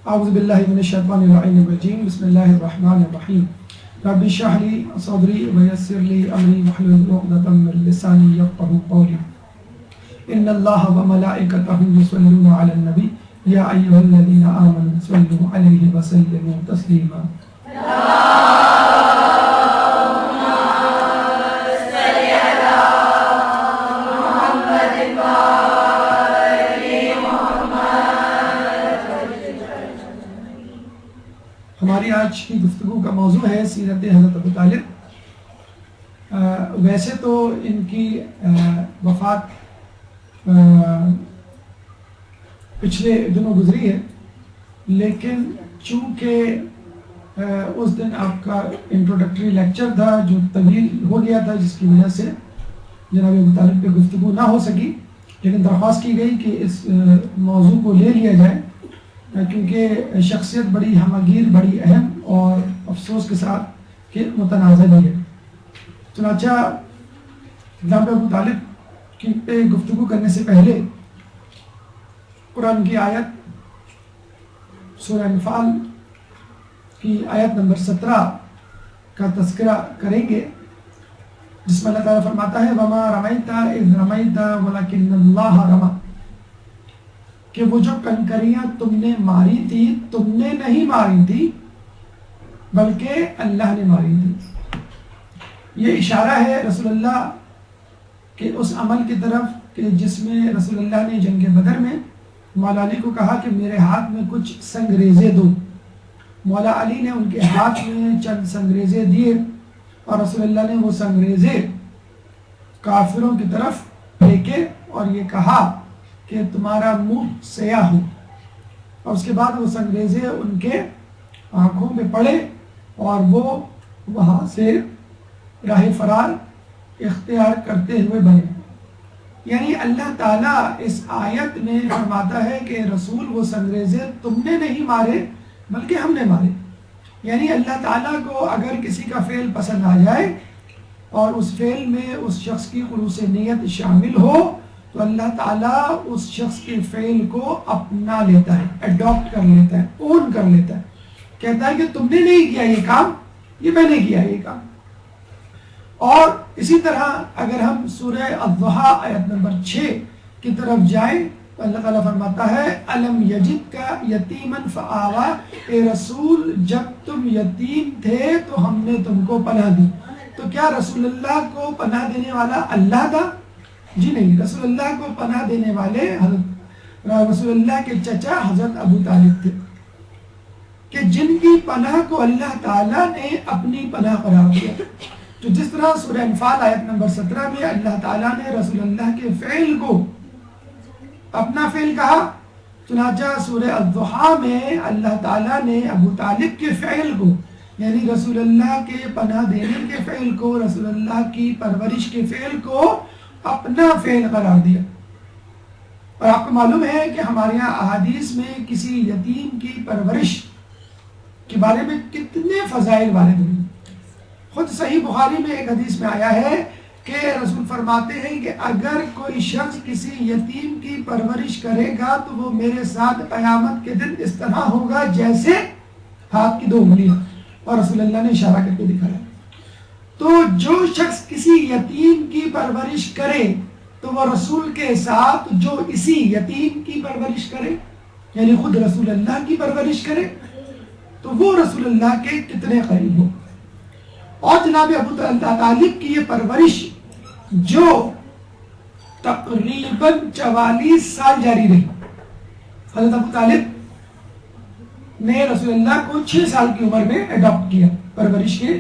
اعوذ باللہ من الشیطان الرجیم بسم اللہ الرحمن الرحیم رب اشرح لی صدری ویسر لی امری واحلل عقدۃ من لسانی یفقهوا قولی ان اللہ وملائکتہ یصلون علی النبی یا ایھا الذین آمنوا صلوا علیہ وسلموا تسلیما ہماری آج کی گفتگو کا موضوع ہے سیرت حضرت ابو طالب۔ ویسے تو ان کی وفات پچھلے دنوں گزری ہے، لیکن چونکہ اس دن آپ کا انٹروڈکٹری لیکچر تھا جو طویل ہو گیا تھا، جس کی وجہ سے جناب ابو طالب پہ گفتگو نہ ہو سکی، لیکن درخواست کی گئی کہ اس موضوع کو لے لیا جائے کیونکہ شخصیت بڑی ہمگیر، بڑی اہم اور افسوس کے ساتھ کہ متنازع بھی ہے۔ چنانچہ جناب ابو طالب کی پہ گفتگو کرنے سے پہلے قرآن کی آیت سورہ انفال کی آیت نمبر 17 کا تذکرہ کریں گے، جس میں اللہ تعالیٰ فرماتا ہے وَمَا رَمَيْتَ إِذْ رَمَيْتَ وَلَكِنَّ اللَّهَ رَمَى، کہ وہ جو کنکریاں تم نے ماری تھی تم نے نہیں ماری تھی بلکہ اللہ نے ماری تھی۔ یہ اشارہ ہے رسول اللہ کے اس عمل کی طرف کہ جس میں رسول اللہ نے جنگ بدر میں مولا علی کو کہا کہ میرے ہاتھ میں کچھ سنگریزے دو۔ مولا علی نے ان کے ہاتھ میں چند سنگریزے دیے اور رسول اللہ نے وہ سنگریزے کافروں کی طرف پھینکے اور یہ کہا کہ تمہارا منہ سیاہ ہو، اور اس کے بعد وہ سنگریزے ان کے آنکھوں میں پڑے اور وہ وہاں سے راہ فرار اختیار کرتے ہوئے بنے۔ یعنی اللہ تعالیٰ اس آیت میں فرماتا ہے کہ رسول وہ سنگریزے تم نے نہیں مارے بلکہ ہم نے مارے۔ یعنی اللہ تعالیٰ کو اگر کسی کا فعل پسند آ جائے اور اس فعل میں اس شخص کی خلوص نیت شامل ہو تو اللہ تعالیٰ اس شخص کے فعل کو اپنا لیتا ہے، اڈاپٹ کر لیتا ہے، اون کر لیتا ہے، کہتا ہے کہ تم نے نہیں کیا یہ کام، یہ میں نے کیا یہ کام۔ اور اسی طرح اگر ہم سورہ الضحیٰ آیت نمبر 6 کی طرف جائیں تو اللہ تعالیٰ فرماتا ہے الم یجدک یتیما فآویٰ، اے رسول جب تم یتیم تھے تو ہم نے تم کو پناہ دی۔ تو کیا رسول اللہ کو پناہ دینے والا اللہ تھا؟ جی نہیں، رسول اللہ کو پناہ دینے والے رسول اللہ کے چچا حضرت ابو طالب تھے، کہ جن کی پناہ کو اللہ تعالیٰ نے اپنی پناہ قرار دیا۔ تو جس طرح سورہ انفال آیت نمبر 17 میں اللہ تعالیٰ نے رسول اللہ کے فعل کو اپنا فعل کہا، چنانچہ سورہ الضحیٰ میں اللہ تعالیٰ نے ابو طالب کے فعل کو، یعنی رسول اللہ کے پناہ دینے کے فعل کو، رسول اللہ کی پرورش کے فعل کو اپنا فعل قرار دیا۔ اور آپ کو معلوم ہے کہ ہمارے یہاں احادیث میں کسی یتیم کی پرورش کے بارے میں کتنے فضائل وارد ہوئے۔ خود صحیح بخاری میں ایک حدیث میں آیا ہے کہ رسول فرماتے ہیں کہ اگر کوئی شخص کسی یتیم کی پرورش کرے گا تو وہ میرے ساتھ قیامت کے دن اس طرح ہوگا جیسے ہاتھ کی 2 انگلیاں، اور رسول اللہ نے اشارہ کر کے دکھایا۔ تو جو شخص کسی یتیم کی پرورش کرے تو وہ رسول کے ساتھ جو اسی یتیم کی پرورش کرے، یعنی خود رسول اللہ کی پرورش کرے، تو وہ رسول اللہ کے کتنے قریب ہو۔ اور جناب ابو طالب کی یہ پرورش جو تقریباً 44 سال جاری رہی۔ حضرت ابو طالب نے رسول اللہ کو 6 سال کی عمر میں اڈاپٹ کیا، پرورش کے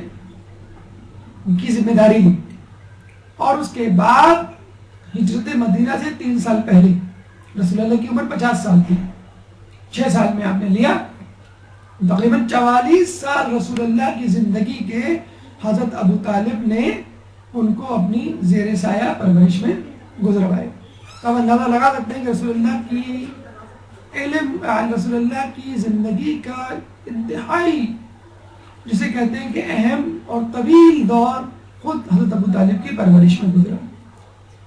کی ذمہ داری لی، اور اس کے بعد ہجرت مدینہ سے 3 سال پہلے رسول اللہ کی عمر 50 سال تھی، 6 سال میں آپ نے لیا۔ تقریباً 44 سال رسول اللہ کی زندگی کے حضرت ابو طالب نے ان کو اپنی زیر سایہ پرورش میں گزروائے۔ تو ہم اندازہ لگا سکتے ہیں کہ رسول اللہ کی علم، رسول اللہ کی زندگی کا انتہائی جسے کہتے ہیں کہ اہم اور طویل دور خود حضرت ابو طالب کی پرورش میں گزرا،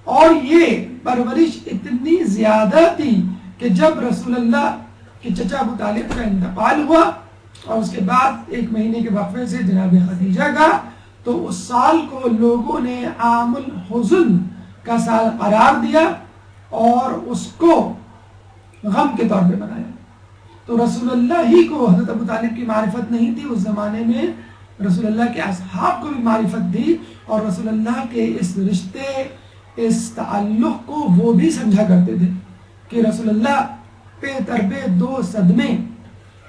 اور یہ پرورش اتنی زیادہ تھی کہ جب رسول اللہ کہ چچا ابو طالب کا انتقال ہوا اور اس کے بعد 1 مہینے کے وقفے سے جناب خدیجہ کا، تو اس سال کو لوگوں نے عام الحزن کا سال قرار دیا اور اس کو غم کے طور پہ منایا۔ تو رسول اللہ ہی کو حضرت ابو طالب کی معرفت نہیں تھی، اس زمانے میں رسول اللہ کے اصحاب کو بھی معرفت تھی، اور رسول اللہ کے اس رشتے، اس تعلق کو وہ بھی سمجھا کرتے تھے کہ رسول اللہ پہ تربے 2 صدمے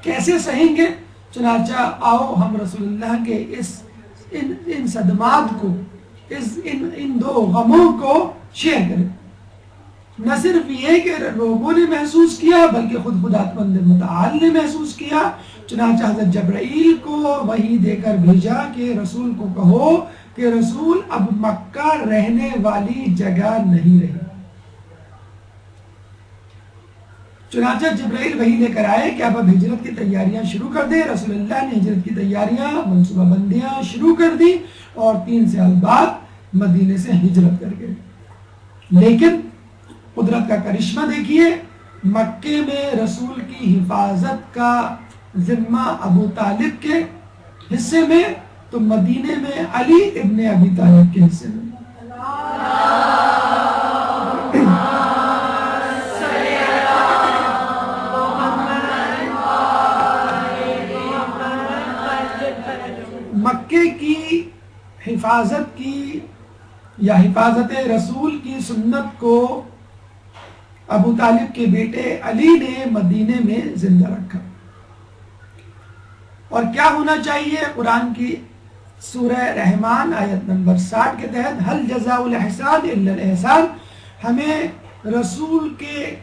کیسے سہیں گے۔ چنانچہ آؤ ہم رسول اللہ کے ان صدمات کو، ان 2 غموں کو شیئر کریں۔ نہ صرف یہ کہ لوگوں نے محسوس کیا بلکہ خود خداوند متعال نے محسوس کیا۔ چنانچہ حضرت جبرائیل کو وحی دے کر بھیجا کہ رسول کو کہو کہ رسول اب مکہ رہنے والی جگہ نہیں رہی۔ چنانچہ جبرائیل وحی لے کر آئے کہ اب ہجرت کی تیاریاں شروع کر دیں۔ رسول اللہ نے ہجرت کی تیاریاں، منصوبہ بندیاں شروع کر دی اور 3 سال بعد مدینے سے ہجرت کر گئے۔ لیکن قدرت کا کرشمہ دیکھیے، مکے میں رسول کی حفاظت کا ذمہ ابو طالب کے حصے میں، تو مدینے میں علی ابن ابی طالب کے حصے میں۔ مکے کی حفاظت کی یا حفاظت رسول کی سنت کو ابو طالب کے بیٹے علی نے مدینے میں زندہ رکھا۔ اور کیا ہونا چاہیے؟ قرآن کی سورہ رحمان آیت نمبر 60 کے تحت حل جزاء الاحسان الا الاحسان، ہمیں رسول کے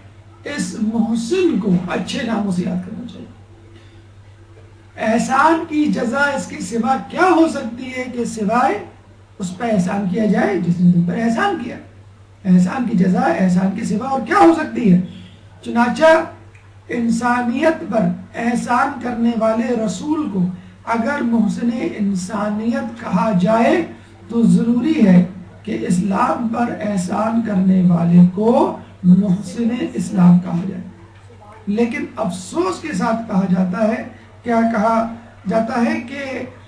اس محسن کو اچھے ناموں سے یاد کرنا چاہیے۔ احسان کی جزا اس کے سوا کیا ہو سکتی ہے کہ سوائے اس پر احسان کیا جائے جس نے تم پر احسان کیا۔ احسان کی جزا احسان کے سوا اور کیا ہو سکتی ہے؟ چنانچہ انسانیت پر احسان کرنے والے رسول کو اگر محسن انسانیت کہا جائے تو ضروری ہے کہ اسلام پر احسان کرنے والے کو محسن اسلام کہا جائے۔ لیکن افسوس کے ساتھ کہا جاتا ہے، کیا کہا جاتا ہے کہ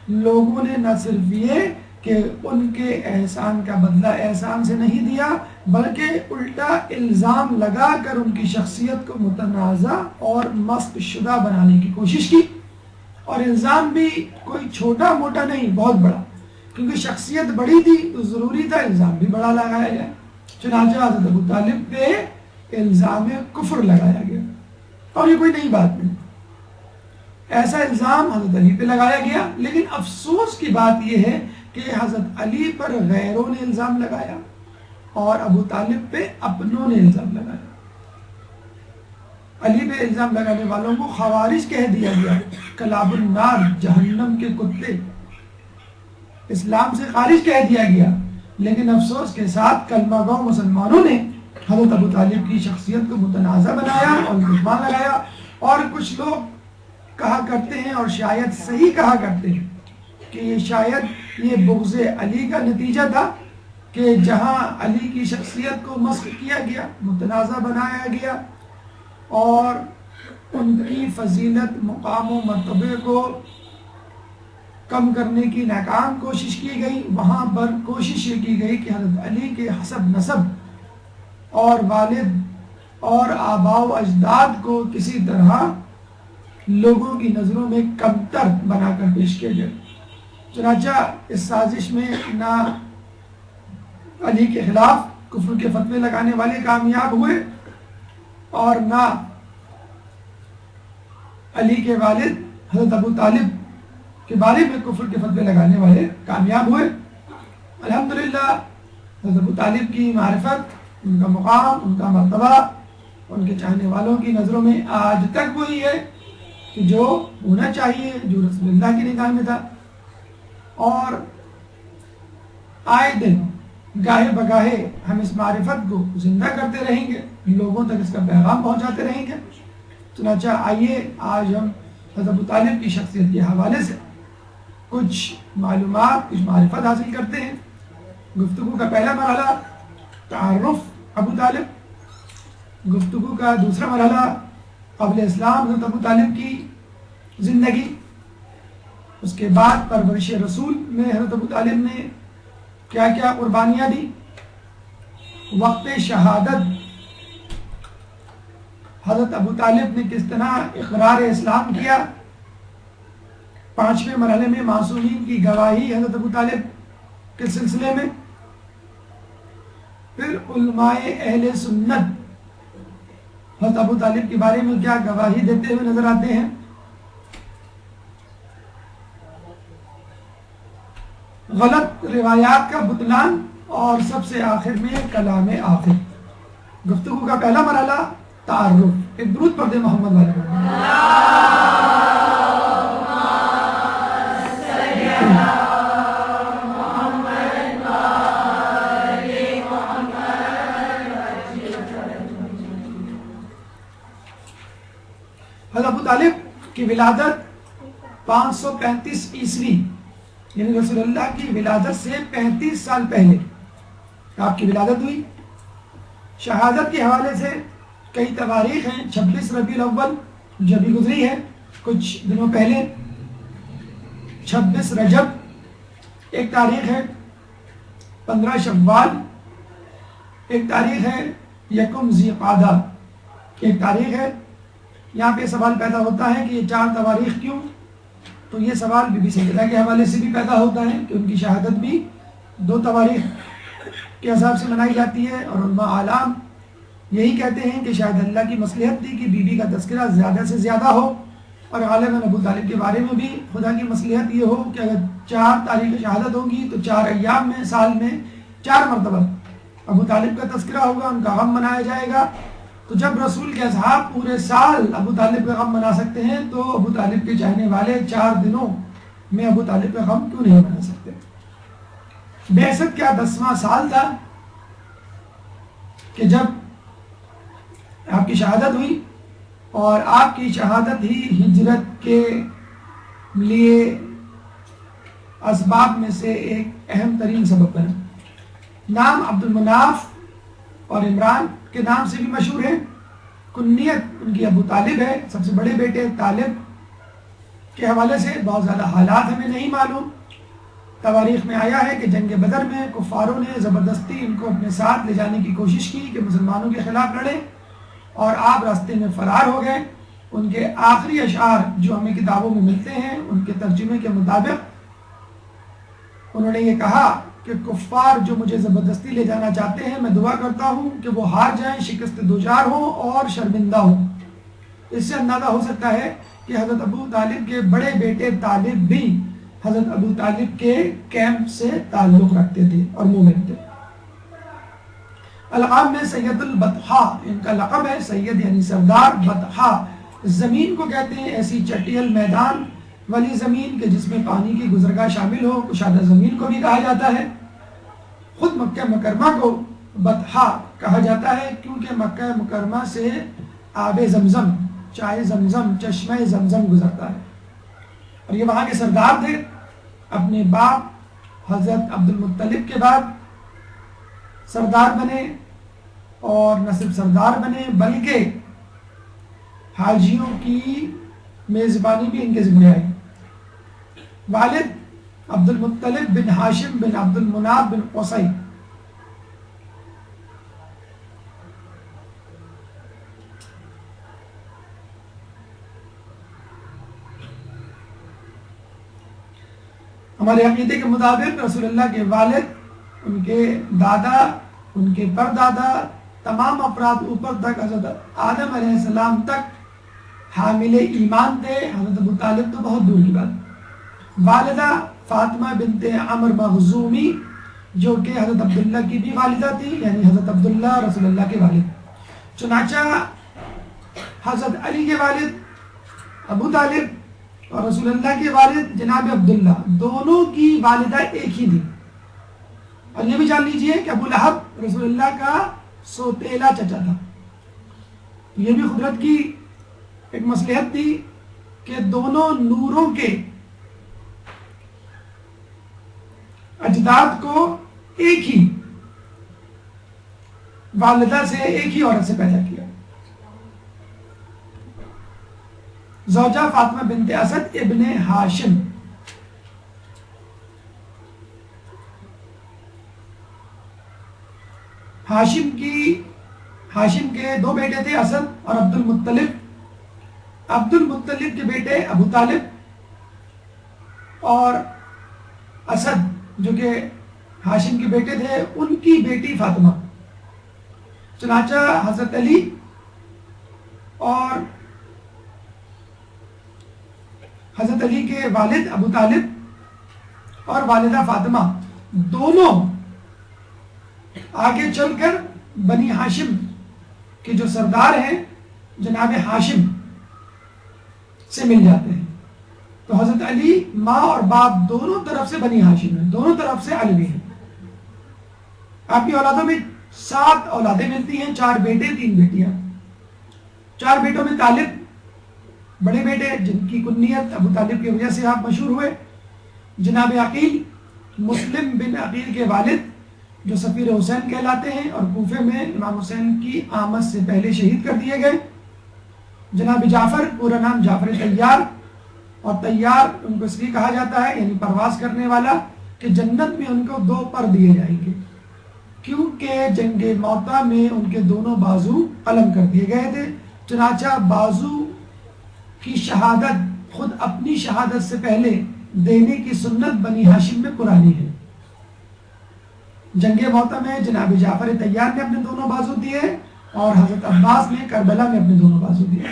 لوگوں نے نہ صرف یہ کہ ان کے احسان کا بدلہ احسان سے نہیں دیا، بلکہ الٹا الزام لگا کر ان کی شخصیت کو متنازع اور مسخ شدہ بنانے کی کوشش کی۔ اور الزام بھی کوئی چھوٹا موٹا نہیں، بہت بڑا، کیونکہ شخصیت بڑی تھی تو ضروری تھا الزام بھی بڑا لگایا جائے۔ چنانچہ حضرت ابو طالب پہ الزام کفر لگایا گیا، اور یہ کوئی نئی بات نہیں، ایسا الزام حضرت علی پہ لگایا گیا۔ لیکن افسوس کی بات یہ ہے کہ حضرت علی پر غیروں نے الزام لگایا اور ابو طالب پہ اپنوں نے الزام لگایا۔ علی پہ الزام لگانے والوں کو خوارج کہہ دیا گیا، کلاب النار، جہنم کے کتے، اسلام سے خارج کہہ دیا گیا۔ لیکن افسوس کے ساتھ کلمہ گو مسلمانوں نے حضرت ابو طالب کی شخصیت کو متنازع بنایا اور دشمن لگایا۔ اور کچھ لوگ کہا کرتے ہیں، اور شاید صحیح کہا کرتے ہیں، کہ یہ شاید یہ بغض علی کا نتیجہ تھا کہ جہاں علی کی شخصیت کو مسخ کیا گیا، متنازع بنایا گیا اور ان کی فضیلت، مقام و مرتبے کو کم کرنے کی ناکام کوشش کی گئی، وہاں پر کوشش یہ کی گئی کہ حضرت علی کے حسب نسب اور والد اور آباء و اجداد کو کسی طرح لوگوں کی نظروں میں کمتر بنا کر پیش کیا جائے۔ چنانچہ اس سازش میں نہ علی کے خلاف کفر کے فتوے لگانے والے کامیاب ہوئے اور نہ علی کے والد حضرت ابو طالب کے بارے میں کفر کے فتوے لگانے والے کامیاب ہوئے۔ الحمدللہ حضرت ابو طالب کی معرفت، ان کا مقام، ان کا مرتبہ ان کے چاہنے والوں کی نظروں میں آج تک وہی ہے کہ جو ہونا چاہیے، جو رسول اللہ کی نگاہ میں تھا۔ اور آئے دن گاہے بگاہے ہم اس معرفت کو زندہ کرتے رہیں گے، لوگوں تک اس کا پیغام پہنچاتے رہیں گے۔ چنانچہ آئیے آج ہم حضرت ابو طالب کی شخصیت کے حوالے سے کچھ معلومات، کچھ معرفت حاصل کرتے ہیں۔ گفتگو کا پہلا مرحلہ تعارف ابو طالب، گفتگو کا دوسرا مرحلہ قبل اسلام حضرت ابو طالب کی زندگی، اس کے بعد پرورش رسول میں حضرت ابو طالب نے کیا کیا قربانیاں دی، وقت شہادت حضرت ابو طالب نے کس طرح اقرار اسلام کیا، 5ویں مرحلے میں معصومین کی گواہی حضرت ابو طالب کے سلسلے میں، پھر علماء اہل سنت حضرت ابو طالب کے بارے میں کیا گواہی دیتے ہوئے نظر آتے ہیں، غلط روایات کا بطلان، اور سب سے آخر میں کلام آخر۔ گفتگو کا پہلا مرحلہ تعارف، ایک درود پڑھ دیں محمد والے۔ حضرت ابو طالب کی ولادت 535 عیسوی، یعنی رسول اللہ کی ولادت سے 35 سال پہلے آپ کی ولادت ہوئی۔ شہادت کے حوالے سے کئی تواریخ ہیں، 26 ربیع الاول جو بھی گزری ہے کچھ دنوں پہلے، 26 رجب ایک تاریخ ہے، 15 شوال ایک تاریخ ہے، 1 ذی قعدہ ایک تاریخ ہے۔ یہاں پہ سوال پیدا ہوتا ہے کہ یہ 4 تواریخ کیوں؟ تو یہ سوال بی بی سیدہ کے حوالے سے بھی پیدا ہوتا ہے کہ ان کی شہادت بھی 2 تواریخ کے حساب سے منائی جاتی ہے، اور علماء عالم یہی کہتے ہیں کہ شاید اللہ کی مصلحت تھی کہ بی بی کا تذکرہ زیادہ سے زیادہ ہو، اور غالباً ابو طالب کے بارے میں بھی خدا کی مصلحت یہ ہو کہ اگر 4 تاریخ شہادت ہوں گی تو 4 ایام میں، سال میں 4 مرتبہ ابو طالب کا تذکرہ ہوگا، ان کا غم منایا جائے گا۔ تو جب رسول کے اصحاب پورے سال ابو طالب کا غم منا سکتے ہیں تو ابو طالب کے چاہنے والے 4 دنوں میں ابو طالب کا غم کیوں نہیں منا سکتے؟ بعثت کا 10واں سال تھا کہ جب آپ کی شہادت ہوئی، اور آپ کی شہادت ہی ہجرت کے لیے اسباب میں سے ایک اہم ترین سبب بنا۔ نام عبد المناف اور عمران کے نام سے بھی مشہور ہے، کنیت ان کی ابو طالب ہے، سب سے بڑے بیٹے طالب کے حوالے سے بہت زیادہ حالات ہمیں نہیں معلوم۔ تواریخ میں آیا ہے کہ جنگ بدر میں کفاروں نے زبردستی ان کو اپنے ساتھ لے جانے کی کوشش کی کہ مسلمانوں کے خلاف لڑیں، اور آپ راستے میں فرار ہو گئے۔ ان کے آخری اشعار جو ہمیں کتابوں میں ملتے ہیں ان کے ترجمے کے مطابق انہوں نے یہ کہا کہ کفار جو مجھے زبردستی لے جانا چاہتے ہیں، میں دعا کرتا ہوں کہ وہ ہار جائیں، شکست دوچار ہوں اور شرمندہ ہوں۔ اس سے اندازہ ہو سکتا ہے کہ حضرت ابو طالب کے بڑے بیٹے طالب بھی حضرت ابو طالب کے کیمپ سے تعلق رکھتے تھے اور مومن تھے۔ القاب میں سید البطحا ان کا لقب ہے، سید یعنی سردار، بطحا زمین کو کہتے ہیں، ایسی چٹیل میدان والی زمین کہ جس میں پانی کی گزرگاہ شامل ہو، کشادہ زمین کو بھی کہا جاتا ہے۔ خود مکہ مکرمہ کو بطحا کہا جاتا ہے کیونکہ مکہ مکرمہ سے آب زمزم، چائے زمزم، چشمہ زمزم گزرتا ہے، اور یہ وہاں کے سردار تھے۔ اپنے باپ حضرت عبد المطلب کے بعد سردار بنے، اور نہ صرف سردار بنے بلکہ حاجیوں کی میزبانی بھی ان کے ذمہ آئی۔ والد عبد المطلب بن ہاشم بن عبد المناف بن قصی، ہمارے عقیدے کے مطابق رسول اللہ کے والد، ان کے دادا، ان کے پردادا، تمام افراد اوپر تک حضرت آدم علیہ السلام تک حامل ایمان تھے۔ حضرت ابو طالب تو بہت دور کی بات۔ والدہ فاطمہ بنت عمر مخزومی جو کہ حضرت عبداللہ کی بھی والدہ تھی، یعنی حضرت عبداللہ رسول اللہ کے والد۔ چنانچہ حضرت علی کے والد ابو طالب اور رسول اللہ کے والد جناب عبداللہ، دونوں کی والدہ ایک ہی تھی۔ اور یہ بھی جان لیجئے کہ ابو لہب رسول اللہ کا سوتیلا چچا تھا۔ یہ بھی قدرت کی ایک مصلحت تھی کہ دونوں نوروں کے اجداد کو ایک ہی والدہ سے، ایک ہی عورت سے پیدا کیا۔ زوجہ فاطمہ بنت اسد ابن ہاشم. ہاشم کے دو بیٹے تھے، اسد اور عبد المطلب. عبد المطلب کے بیٹے ابو طالب اور اسد جو کہ ہاشم کے بیٹے تھے ان کی بیٹی فاطمہ. چنانچہ حضرت علی اور حضرت علی کے والد ابو طالب اور والدہ فاطمہ دونوں آگے چل کر بنی ہاشم کے جو سردار ہیں جناب ہاشم سے مل جاتے ہیں. تو حضرت علی ماں اور باپ دونوں طرف سے بنی ہاشم ہیں، دونوں طرف سے علوی ہیں. آپ کی اولادوں میں 7 اولادیں ملتی ہیں، 4 بیٹے 3 بیٹیاں. 4 بیٹوں میں طالب بڑے بیٹے جن کی کنیت ابو طالب کی وجہ سے آپ مشہور ہوئے، جناب عقیل مسلم بن عقیل کے والد جو سفیر حسین کہلاتے ہیں اور کوفے میں امام حسین کی آمد سے پہلے شہید کر دیے گئے. جناب جعفر، پورا نام جعفر طیار، اور طیار ان کو اس لیے کہا جاتا ہے یعنی پرواز کرنے والا کہ جنت میں ان کو 2 پر دیے جائیں گے، کیونکہ جنگ موطا میں ان کے دونوں بازو قلم کر دیے گئے تھے. چنانچہ بازو کی شہادت خود اپنی شہادت سے پہلے دینے کی سنت بنی ہاشم میں پرانی ہے. جنگ موطا میں جناب جعفر طیار نے اپنے دونوں بازو دیے اور حضرت عباس نے کربلا میں اپنے دونوں بازو دیے.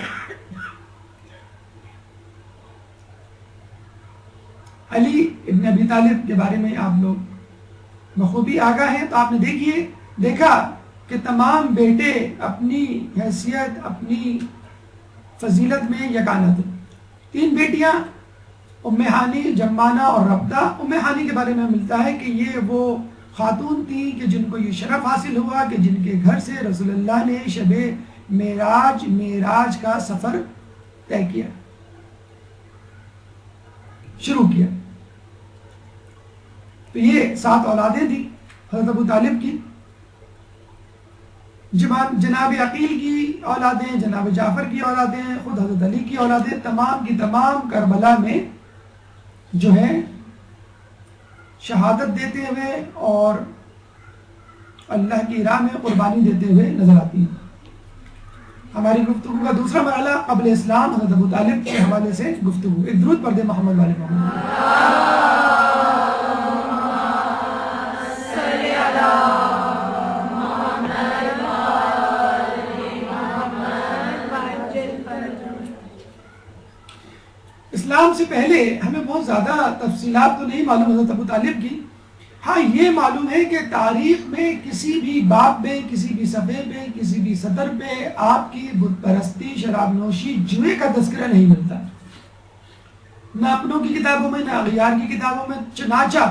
علی ابن ابی طالب کے بارے میں آپ لوگ بخوبی آگاہ ہیں. تو آپ نے دیکھا کہ تمام بیٹے اپنی حیثیت اپنی فضیلت میں یکانہ تھے. 3 بیٹیاں ام ہانی، جمانہ اور ربدہ. ام ہانی کے بارے میں ملتا ہے کہ یہ وہ خاتون تھی کہ جن کو یہ شرف حاصل ہوا کہ جن کے گھر سے رسول اللہ نے شب معراج کا سفر طے کیا، شروع کیا. تو یہ 7 اولادیں تھیں حضرت ابو طالب کی. جناب عقیل کی اولادیں، جناب جعفر کی اولادیں، خود حضرت علی کی اولادیں، تمام کی تمام کربلا میں جو ہے شہادت دیتے ہوئے اور اللہ کی راہ میں قربانی دیتے ہوئے نظر آتی ہیں. ہماری گفتگو کا دوسرا مرحلہ قبل اسلام حضرت ابو طالب کے حوالے سے گفتگو. ایک درود پڑھ دے محمد والے محمد. اسلام سے پہلے ہمیں بہت زیادہ تفصیلات تو نہیں معلوم حضرت ابو طالب کی. ہاں یہ معلوم ہے کہ تاریخ میں کسی بھی باب میں، کسی بھی صفحے پہ، کسی بھی سطر پہ آپ کی بت پرستی، شراب نوشی، جوئے کا تذکرہ نہیں ملتا، نہ اپنوں کی کتابوں میں نہ اغیار کی کتابوں میں. چنانچہ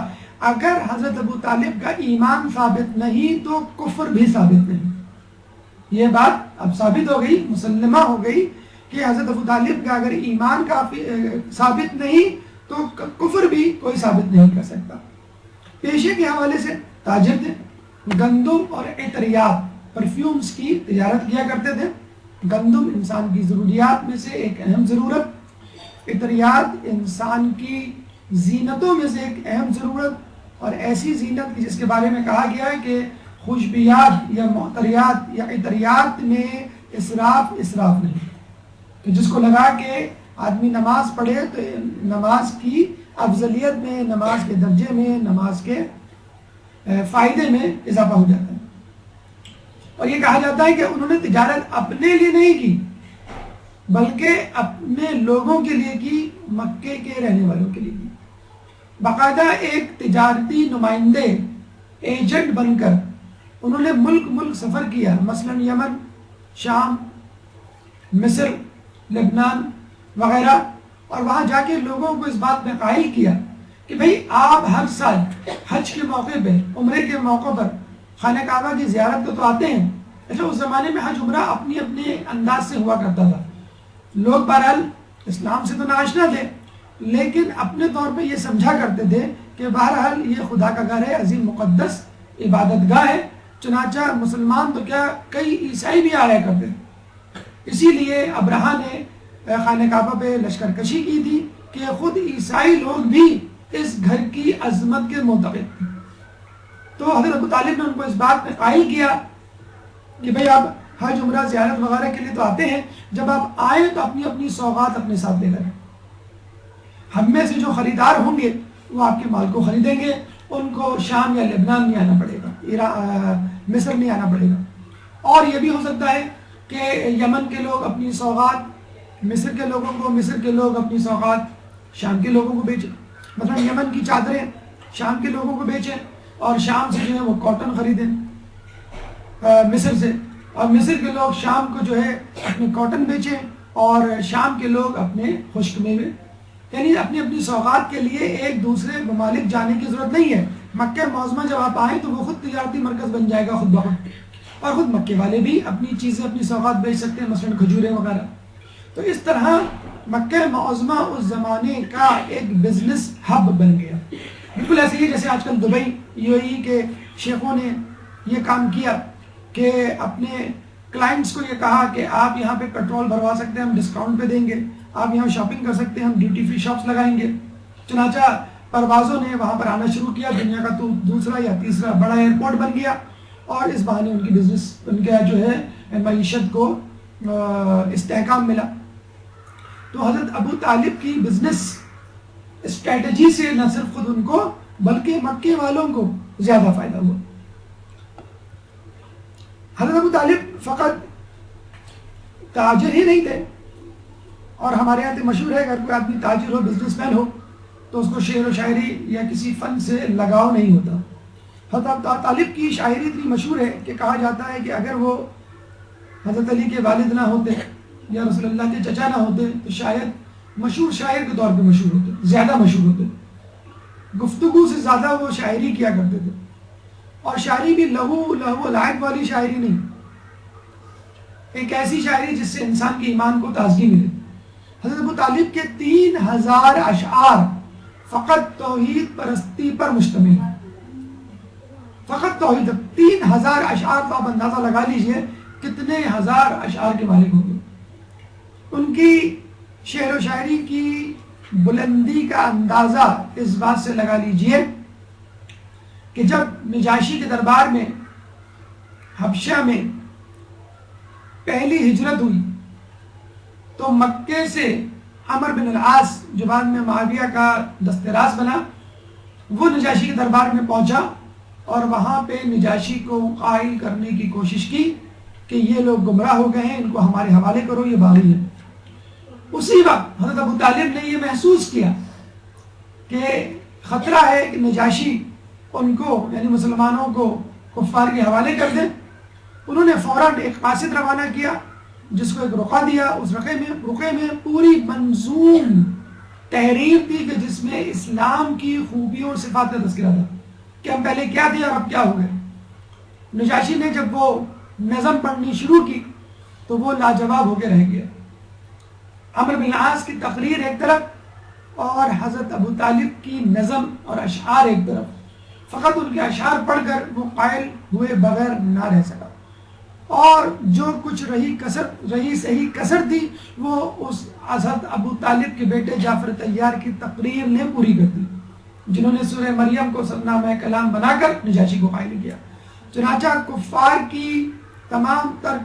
اگر حضرت ابو طالب کا ایمان ثابت نہیں تو کفر بھی ثابت نہیں. یہ بات اب ثابت ہو گئی، مسلمہ ہو گئی کہ حضرت ابو طالب کا اگر ایمان کافی ثابت نہیں تو کفر بھی کوئی ثابت نہیں کر سکتا. پیشے کے حوالے سے تاجر تھے، گندم اور عطریات پرفیومز کی تجارت کیا کرتے تھے. گندم انسان کی ضروریات میں سے ایک اہم ضرورت، عطریات انسان کی زینتوں میں سے ایک اہم ضرورت، اور ایسی زینت جس کے بارے میں کہا گیا ہے کہ خوشبیات یا معطریات یا عطریات میں اسراف نہیں، کہ جس کو لگا کے آدمی نماز پڑھے تو نماز کی افضلیت میں، نماز کے درجے میں، نماز کے فائدے میں اضافہ ہو جاتا ہے. اور یہ کہا جاتا ہے کہ انہوں نے تجارت اپنے لیے نہیں کی بلکہ اپنے لوگوں کے لیے کی، مکے کے رہنے والوں کے لیے کی. باقاعدہ ایک تجارتی نمائندے، ایجنٹ بن کر انہوں نے ملک سفر کیا، مثلا یمن، شام، مصر، لبنان وغیرہ، اور وہاں جا کے لوگوں کو اس بات میں قائل کیا کہ بھئی آپ ہر سال حج کے موقع پہ، عمرے کے موقع پر خانہ کعبہ کی زیارت کو تو آتے ہیں. اچھا اس زمانے میں حج عمرہ اپنے انداز سے ہوا کرتا تھا. لوگ بہرحال اسلام سے تو ناآشنا تھے لیکن اپنے طور پہ یہ سمجھا کرتے تھے کہ بہرحال یہ خدا کا گھر ہے، عظیم مقدس عبادت گاہ ہے. چنانچہ مسلمان تو کیا، کئی عیسائی بھی آیا کرتے تھے. اسی لیے ابرہہ نے خانہ کعبہ پہ لشکر کشی کی تھی کہ خود عیسائی لوگ بھی اس گھر کی عظمت کے معتقد تھے. تو حضرت ابو طالب نے ان کو اس بات میں قائل کیا کہ بھئی آپ حج عمرہ زیارت وغیرہ کے لیے تو آتے ہیں، جب آپ آئیں تو اپنی اپنی سوغات اپنے ساتھ لے کر، ہم میں سے جو خریدار ہوں گے وہ آپ کے مال کو خریدیں گے، ان کو شام یا لبنان نہیں آنا پڑے گا، مصر نہیں آنا پڑے گا. اور یہ بھی ہو سکتا ہے کہ یمن کے لوگ اپنی سوغات مصر کے لوگوں کو، مصر کے لوگ اپنی سوغات شام کے لوگوں کو بیچیں. مثلا یمن کی چادریں شام کے لوگوں کو بیچیں اور شام سے جو ہے وہ کاٹن خریدیں مصر سے، اور مصر کے لوگ شام کو جو ہے اپنے کاٹن بیچیں اور شام کے لوگ اپنے خشک میوے. یعنی اپنی اپنی سوغات کے لیے ایک دوسرے ممالک جانے کی ضرورت نہیں ہے. مکہ معظمہ جب آپ آئیں تو وہ خود تجارتی مرکز بن جائے گا خود بخود، اور خود مکے والے بھی اپنی چیزیں اپنی سوغات بیچ سکتے ہیں، مثلا کھجوریں وغیرہ. تو اس طرح مکہ معظمہ اس زمانے کا ایک بزنس ہب بن گیا. بالکل ایسے ہی جیسے آج کل دبئی UAE کے شیخوں نے یہ کام کیا کہ اپنے کلائنٹس کو یہ کہا کہ آپ یہاں پہ پیٹرول بھروا سکتے ہیں، ہم ڈسکاؤنٹ پہ دیں گے، آپ یہاں شاپنگ کر سکتے ہیں، ہم ڈیوٹی فری شاپس لگائیں گے. چنانچہ پروازوں نے وہاں پر آنا شروع کیا، دنیا کا تو دوسرا یا تیسرا بڑا ایئرپورٹ بن گیا، اور اس بہانے ان کی بزنس ان کا جو ہے معیشت کو استحکام ملا. تو حضرت ابو طالب کی بزنس اسٹریٹجی سے نہ صرف خود ان کو بلکہ مکے والوں کو زیادہ فائدہ ہوا. حضرت ابو طالب فقط تاجر ہی نہیں تھے، اور ہمارے یہاں تو مشہور ہے اگر کوئی آدمی تاجر ہو، بزنس مین ہو، تو اس کو شعر و شاعری یا کسی فن سے لگاؤ نہیں ہوتا. حضرت ابو طالب کی شاعری اتنی مشہور ہے کہ کہا جاتا ہے کہ اگر وہ حضرت علی کے والد نہ ہوتے یا رسول اللہ کے چچا نہ ہوتے تو شاید مشہور شاعر کے طور پہ مشہور ہوتے، زیادہ مشہور ہوتے. گفتگو سے زیادہ وہ شاعری کیا کرتے تھے، اور شاعری بھی لہو لعب والی شاعری نہیں، ایک ایسی شاعری جس سے انسان کے ایمان کو تازگی ملے. حضرت ابو طالب کے 3000 اشعار فقط توحید پرستی پر مشتمل ہے. فقط توحید، 3000 اشعار، تو آپ اندازہ لگا لیجئے کتنے ہزار اشعار کے مالک ہوں گے. ان کی شعر و شاعری کی بلندی کا اندازہ اس بات سے لگا لیجئے کہ جب نجاشی کے دربار میں حبشہ میں پہلی ہجرت ہوئی تو مکے سے عمر بن العاص جو بعد میں معاویہ کا دست راست بنا، وہ نجاشی کے دربار میں پہنچا اور وہاں پہ نجاشی کو قائل کرنے کی کوشش کی کہ یہ لوگ گمراہ ہو گئے ہیں، ان کو ہمارے حوالے کرو، یہ باغی ہیں. اسی وقت حضرت ابو طالب نے یہ محسوس کیا کہ خطرہ ہے کہ نجاشی ان کو یعنی مسلمانوں کو کفار کے حوالے کر دیں. انہوں نے فوراً ایک قاصد روانہ کیا جس کو ایک رقعہ دیا. اس رقعے میں پوری منظوم تحریر تھی کہ جس میں اسلام کی خوبیوں اور صفات کا تذکرہ تھا کہ ہم پہلے کیا تھے اور اب کیا ہو گئے. نجاشی نے جب وہ نظم پڑھنی شروع کی تو وہ لاجواب ہو کے رہ گیا. عمر بن العاص کی تقریر ایک طرف اور حضرت ابو طالب کی نظم اور اشعار ایک طرف. فقط ان کے اشعار پڑھ کر وہ قائل ہوئے بغیر نہ رہ سکا، اور جو کچھ رہی صحیح کسر تھی وہ اس حضرت ابو طالب کے بیٹے جعفر طیار کی تقریر نے پوری کر دی، جنہوں نے سورہ مریم کو نامہ کلام بنا کر نجاشی کو قائل کیا. چنانچہ کفار کی تمام تر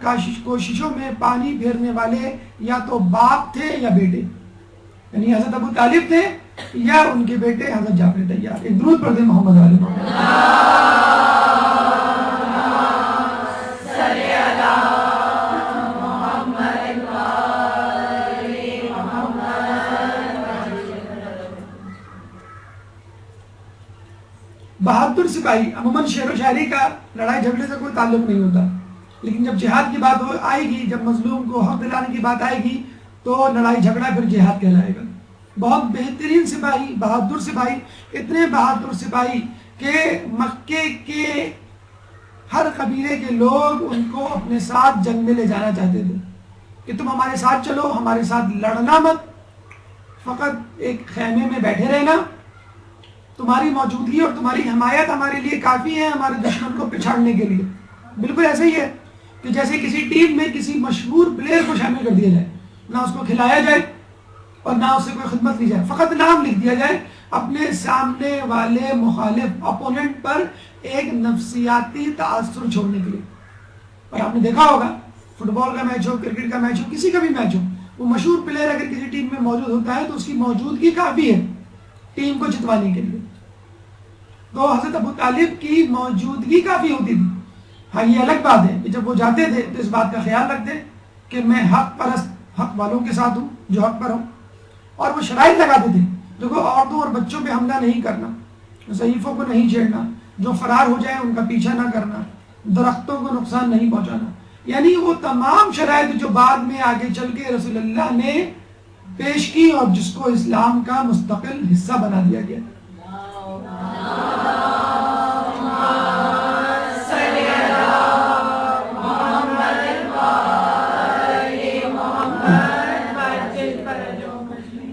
کوششوں میں پانی پھیرنے والے یا تو باپ تھے یا بیٹے، یعنی حضرت ابو طالب تھے یا ان کے بیٹے حضرت جعفر طیار. ایک درود پڑھ دیں محمد علیہ محمد. بہادر سپاہی، عموماً شعر و شاعری کا لڑائی جھگڑے سے کوئی تعلق نہیں ہوتا، لیکن جب جہاد کی بات آئے گی، جب مظلوم کو حق دلانے کی بات آئے گی تو لڑائی جھگڑا پھر جہاد کہلائے گا. بہت بہترین سپاہی، بہادر سپاہی، اتنے بہادر سپاہی کہ مکے کے ہر قبیلے کے لوگ ان کو اپنے ساتھ جنگ میں لے جانا چاہتے تھے کہ تم ہمارے ساتھ چلو، ہمارے ساتھ لڑنا مت، فقط ایک خیمے میں بیٹھے رہنا، تمہاری موجودگی اور تمہاری حمایت ہمارے لیے کافی ہے ہمارے دشمن کو پچھاڑنے کے لیے. بالکل ایسے ہی ہے کہ جیسے کسی ٹیم میں کسی مشہور پلیئر کو شامل کر دیا جائے نہ اس کو کھلایا جائے اور نہ اسے کوئی خدمت لی جائے، فقط نام لکھ دیا جائے اپنے سامنے والے مخالف اپوننٹ پر ایک نفسیاتی تاثر چھوڑنے کے لیے۔ اور آپ نے دیکھا ہوگا فٹ بال کا میچ ہو، کرکٹ کا میچ ہو، کسی کا بھی میچ ہو، وہ مشہور پلیئر اگر کسی ٹیم میں موجود ہوتا ہے تو اس کی موجودگی کافی ہے ٹیم کو جتوانے کے لیے۔ تو حضرت ابو طالب کی موجودگی کافی ہوتی تھی۔ ہاں یہ الگ بات ہے کہ جب وہ جاتے تھے تو اس بات کا خیال رکھتے کہ میں حق پرست، حق والوں کے ساتھ ہوں جو حق پر ہوں، اور وہ شرائط لگاتے تھے، دیکھو عورتوں اور بچوں پہ حملہ نہیں کرنا، ضعیفوں کو نہیں چھیڑنا، جو فرار ہو جائے ان کا پیچھا نہ کرنا، درختوں کو نقصان نہیں پہنچانا، یعنی وہ تمام شرائط جو بعد میں آگے چل کے رسول اللہ نے پیش کی اور جس کو اسلام کا مستقل حصہ بنا دیا گیا۔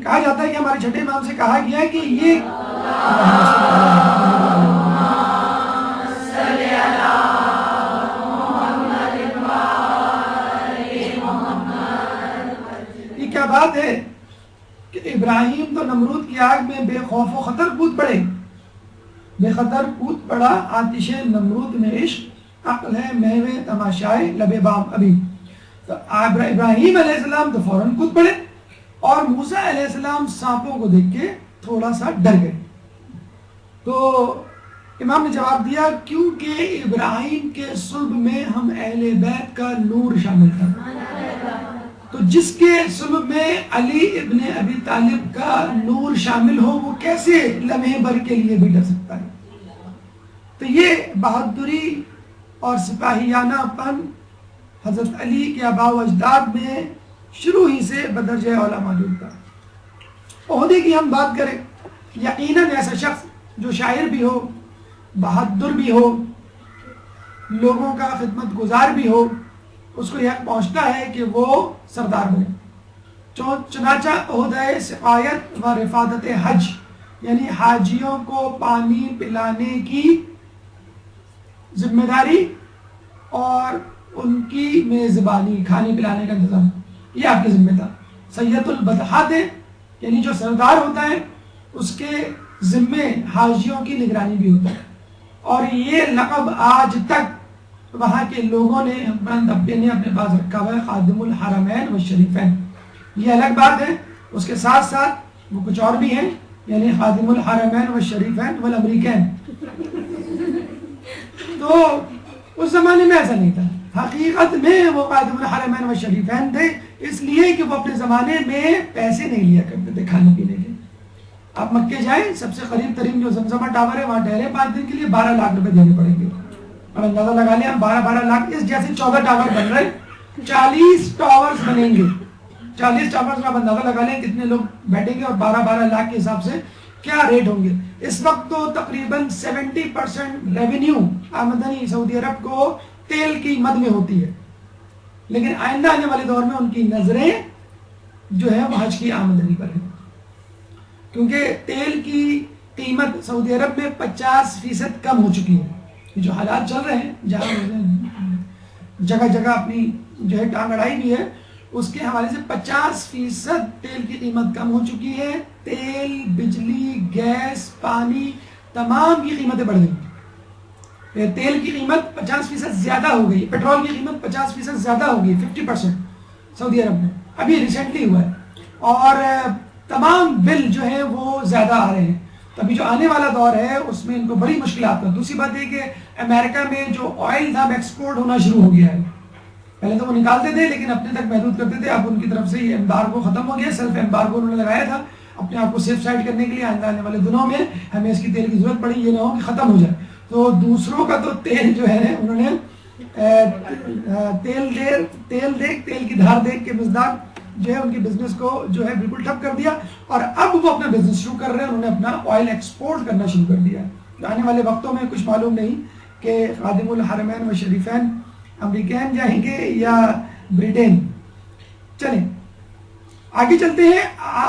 کہا جاتا ہے کہ ہمارے چھٹے امام سے کہا گیا ہے کہ یہ کیا بات ہے کہ ابراہیم تو نمرود کی آگ میں بے خوف و خطر کود پڑے، بے خطر کود پڑا آتش نمرود میں عشق، عقل ہے محو تماشائے لب بام ابھی۔ تو ابراہیم علیہ السلام تو فوراً کود پڑے اور موسیٰ علیہ السلام سانپوں کو دیکھ کے تھوڑا سا ڈر گئے۔ تو امام نے جواب دیا کیونکہ ابراہیم کے صلب میں ہم اہل بیت کا نور شامل تھا، تو جس کے صلب میں علی ابن ابی طالب کا نور شامل ہو وہ کیسے لمحے بھر کے لیے بھی ڈر سکتا ہے؟ تو یہ بہادری اور سپاہیانہ پن حضرت علی کے آباء و اجداد میں شروع ہی سے بدرجہ اولا موجود تھا۔ عہدے کی ہم بات کریں، یقیناً ایسا شخص جو شاعر بھی ہو، بہادر بھی ہو، لوگوں کا خدمت گزار بھی ہو، اس کو یہ پہنچتا ہے کہ وہ سردار بنے۔ چنانچہ عہدۂ سقایت و رفادت حج، یعنی حاجیوں کو پانی پلانے کی ذمہ داری اور ان کی میزبانی، کھانے پلانے کا انتظام، یہ آپ کی ذمہ تھا۔ سید البطحات ہے، یعنی جو سردار ہوتا ہے اس کے ذمے حاجیوں کی نگرانی بھی ہوتا ہے، اور یہ لقب آج تک وہاں کے لوگوں نے اپنے پاس رکھا ہوا ہے، خادم الحرمین و شریفین۔ یہ الگ بات ہے، اس کے ساتھ ساتھ وہ کچھ اور بھی ہیں، یعنی خادم الحرمین و شریفین والامریکین۔ تو اس زمانے میں ایسا نہیں تھا، حقیقت میں وہ خادم الحرمین و شریفین تھے، اس لیے کہ وہ اپنے زمانے میں پیسے نہیں لیا کرتے تھے کھانے پینے کے۔ آپ مکے جائیں، سب سے قریب ترین جو زمزمہ ٹاور ہے وہاں ٹھہرے 5 دن کے لیے 12 لاکھ روپے دینے پڑیں گے، اور اندازہ لگا لیں 12 لاکھ، اس جیسے 14 ٹاور بن رہے، 40 ٹاورز بنیں گے، 40 ٹاورز میں آپ اندازہ لگا لیں کتنے لوگ بیٹھیں گے، اور 12 لاکھ کے حساب سے کیا ریٹ ہوں گے۔ اس وقت تو تقریباً 70% ریونیو آمدنی سعودی عرب کو تیل کی مد میں ہوتی ہے، لیکن آئندہ آنے والے دور میں ان کی نظریں جو ہے وہ حج کی آمدنی پر ہیں، کیونکہ تیل کی قیمت سعودی عرب میں 50% کم ہو چکی ہے۔ جو حالات چل رہے ہیں جہاں جگہ جگہ اپنی جو ہے ٹانگ اڑائی بھی ہے، اس کے حوالے سے 50% تیل کی قیمت کم ہو چکی ہے۔ تیل، بجلی، گیس، پانی، تمام کی قیمتیں بڑھ گئی۔ تیل کی قیمت 50% زیادہ ہو گئی، پیٹرول کی قیمت 50% زیادہ ہو گئی، 50% سعودی عرب میں ابھی ریسنٹلی ہوا ہے، اور تمام بل جو ہیں وہ زیادہ آ رہے ہیں۔ تو ابھی جو آنے والا دور ہے اس میں ان کو بڑی مشکلات ہیں۔ دوسری بات یہ کہ امریکہ میں جو آئل تھا ایکسپورٹ ہونا شروع ہو گیا ہے، پہلے تو وہ نکالتے تھے لیکن اپنے تک محدود کرتے تھے، اب ان کی طرف سے یہ ایمبارگو ختم ہو گیا، سیلف ایمبارگو انہوں نے لگایا تھا اپنے آپ کو سیف سائڈ کرنے کے لیے، آئندہ آنے والے دنوں میں ہمیں اس کی تیل کی ضرورت پڑی، یہ نہ ہو کہ ختم ہو جائے۔ تو دوسروں کا تو تیل جو ہے انہوں نے تیل کی دھار دیکھ کے مزدار جو ہے ان کی بزنس کو جو ہے بالکل ٹھپ کر دیا، اور اب وہ اپنا بزنس شروع کر رہے ہیں، انہوں نے اپنا آئل ایکسپورٹ کرنا شروع کر دیا ہے۔ آنے والے وقتوں میں کچھ معلوم نہیں کہ خادم الحرمین و شریفین امریکین جائیں گے یا برٹین۔ چلیں آگے چلتے ہیں،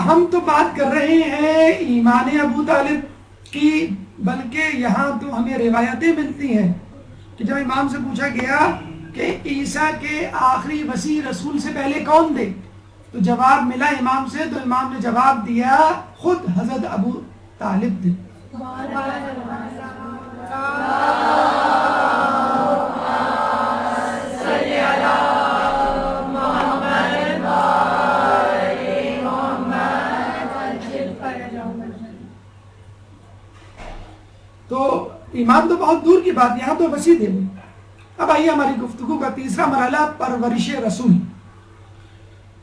ہم تو بات کر رہے ہیں ایمان ابو طالب کی، بلکہ یہاں تو ہمیں روایتیں ملتی ہیں کہ جب امام سے پوچھا گیا کہ عیسیٰ کے آخری وصی رسول سے پہلے کون تھے، تو جواب ملا امام سے، تو امام نے جواب دیا خود حضرت ابو طالب تھے. تو ایمان تو بہت دور کی بات، یہاں تو وسیع تھے. اب آئیے ہماری گفتگو کا تیسرا مرحلہ، پرورش رسول.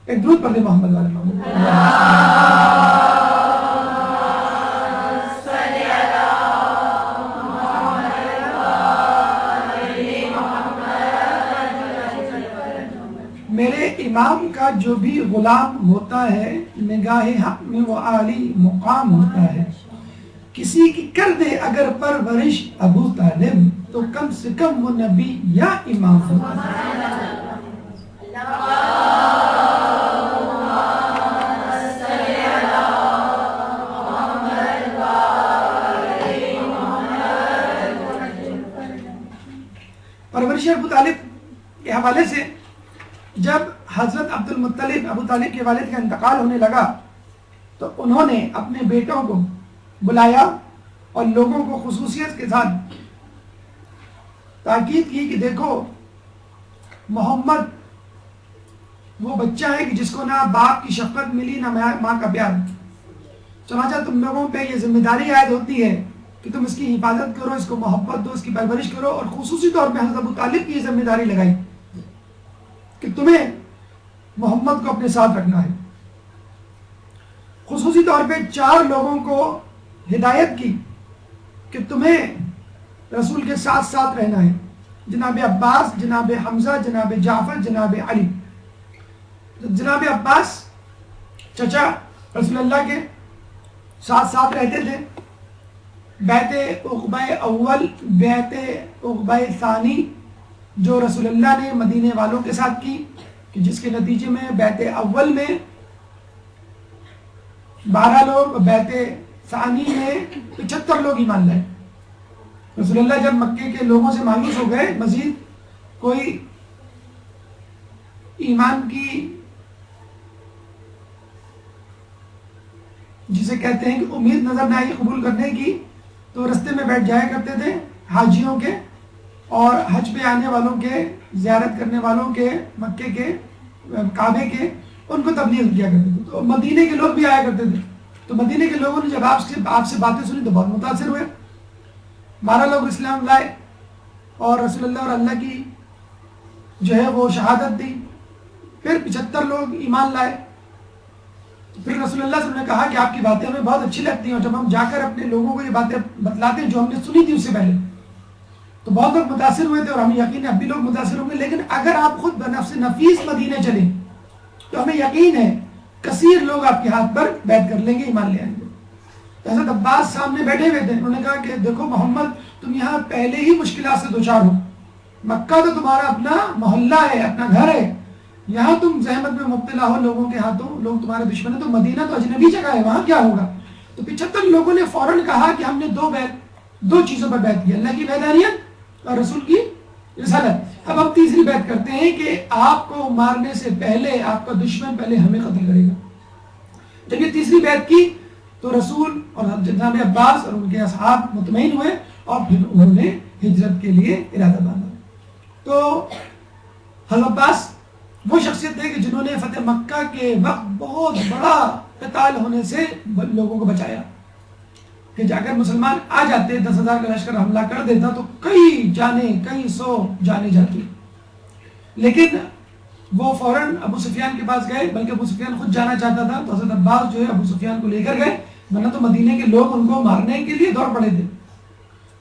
ایک درود پڑھ دیں محمد والے محمد. میرے امام کا جو بھی غلام ہوتا ہے نگاہ حق میں وہ عالی مقام ہوتا ہے. کسی کی کر دے اگر پرورش ابو طالب تو کم سے کم وہ نبی یا امام ہوتا ہے. پرورش ابو طالب کے حوالے سے جب حضرت عبد المطلب ابو طالب کے والد کا انتقال ہونے لگا تو انہوں نے اپنے بیٹوں کو بلایا اور لوگوں کو خصوصیت کے ساتھ تاکید کی کہ دیکھو محمد وہ بچہ ہے کہ جس کو نہ باپ کی شفقت ملی نہ ماں کا پیار. چنانچہ تم لوگوں پہ یہ ذمہ داری عائد ہوتی ہے کہ تم اس کی حفاظت کرو، اس کو محبت دو، اس کی پرورش کرو. اور خصوصی طور پہ حضرت ابو طالب کی یہ ذمہ داری لگائی کہ تمہیں محمد کو اپنے ساتھ رکھنا ہے. خصوصی طور پہ 4 لوگوں کو ہدایت کی کہ تمہیں رسول کے ساتھ ساتھ رہنا ہے. جناب عباس، جناب حمزہ، جناب جعفر، جناب علی. جناب عباس چچا رسول اللہ کے ساتھ ساتھ رہتے تھے. بیعت عقبہ اول، بیعت عقبہ ثانی جو رسول اللہ نے مدینے والوں کے ساتھ کی، کہ جس کے نتیجے میں بیعت اول میں 12 لوگ، بیعت ثانی میں 75 لوگ ایمان لائے. رسول اللہ جب مکے کے لوگوں سے مایوس ہو گئے، مزید کوئی ایمان کی جسے کہتے ہیں کہ امید نظر نہ آئی قبول کرنے کی، تو رستے میں بیٹھ جایا کرتے تھے حاجیوں کے اور حج پہ آنے والوں کے، زیارت کرنے والوں کے، مکے کے، کعبے کے، ان کو تبلیغ کیا کرتے تھے. تو مدینے کے لوگ بھی آیا کرتے تھے. تو مدینے کے لوگوں نے جب آپ سے باتیں سنی تو بہت متاثر ہوئے. 12 لوگ اسلام لائے اور رسول اللہ اور اللہ کی جو ہے وہ شہادت دی. پھر 75 لوگ ایمان لائے. پھر رسول اللہ صلی اللہ علیہ وسلم نے کہا کہ آپ کی باتیں ہمیں بہت اچھی لگتی ہیں، اور جب ہم جا کر اپنے لوگوں کو یہ باتیں بتلاتے ہیں جو ہم نے سنی تھی اس سے پہلے، تو بہت لوگ متاثر ہوئے تھے. اور ہمیں یقین ہے اب بھی لوگ متاثر ہوں گے. لیکن اگر آپ خود بنفس نفیس مدینے چلیں تو ہمیں یقین ہے کثیر لوگ آپ کے ہاتھ پر بیعت کر لیں گے، ایمان لے آئیں گے. حضرت عباس سامنے بیٹھے ہوئے تھے. انہوں نے کہا کہ دیکھو محمد، تم یہاں پہلے ہی مشکلات سے دوچار ہو. مکہ تو تمہارا اپنا محلہ ہے، اپنا گھر ہے. یہاں تم زحمت میں مبتلا ہو لوگوں کے ہاتھوں، لوگ تمہارے دشمن ہیں. تو مدینہ تو اجنبی جگہ ہے، وہاں کیا ہوگا؟ تو 75 لوگوں نے فوراً کہا کہ ہم نے 2 چیزوں پر بیعت کی، اللہ کی وحدانیت اور رسول کی رسالت. اب ہم تیسری بیعت کرتے ہیں کہ آپ کو مارنے سے پہلے آپ کا دشمن پہلے ہمیں قتل کرے گا. جب یہ تیسری بیعت کی تو رسول اور جناب عباس اور ان کے اصحاب مطمئن ہوئے اور پھر انہوں نے ہجرت کے لیے ارادہ باندھا. تو حضرت عباس وہ شخصیت ہے کہ جنہوں نے فتح مکہ کے وقت بہت بڑا قتال ہونے سے لوگوں کو بچایا. کہ اگر مسلمان آ جاتے 10,000 کا لشکر حملہ کر دیتا تو کئی 100 جانے جاتی. لیکن وہ فوراً ابو سفیان کے پاس گئے، بلکہ ابو سفیان خود جانا چاہتا تھا. تو حضرت عباس جو ہے ابو سفیان کو لے کر گئے، ورنہ تو مدینے کے لوگ ان کو مارنے کے لیے دوڑ پڑے تھے.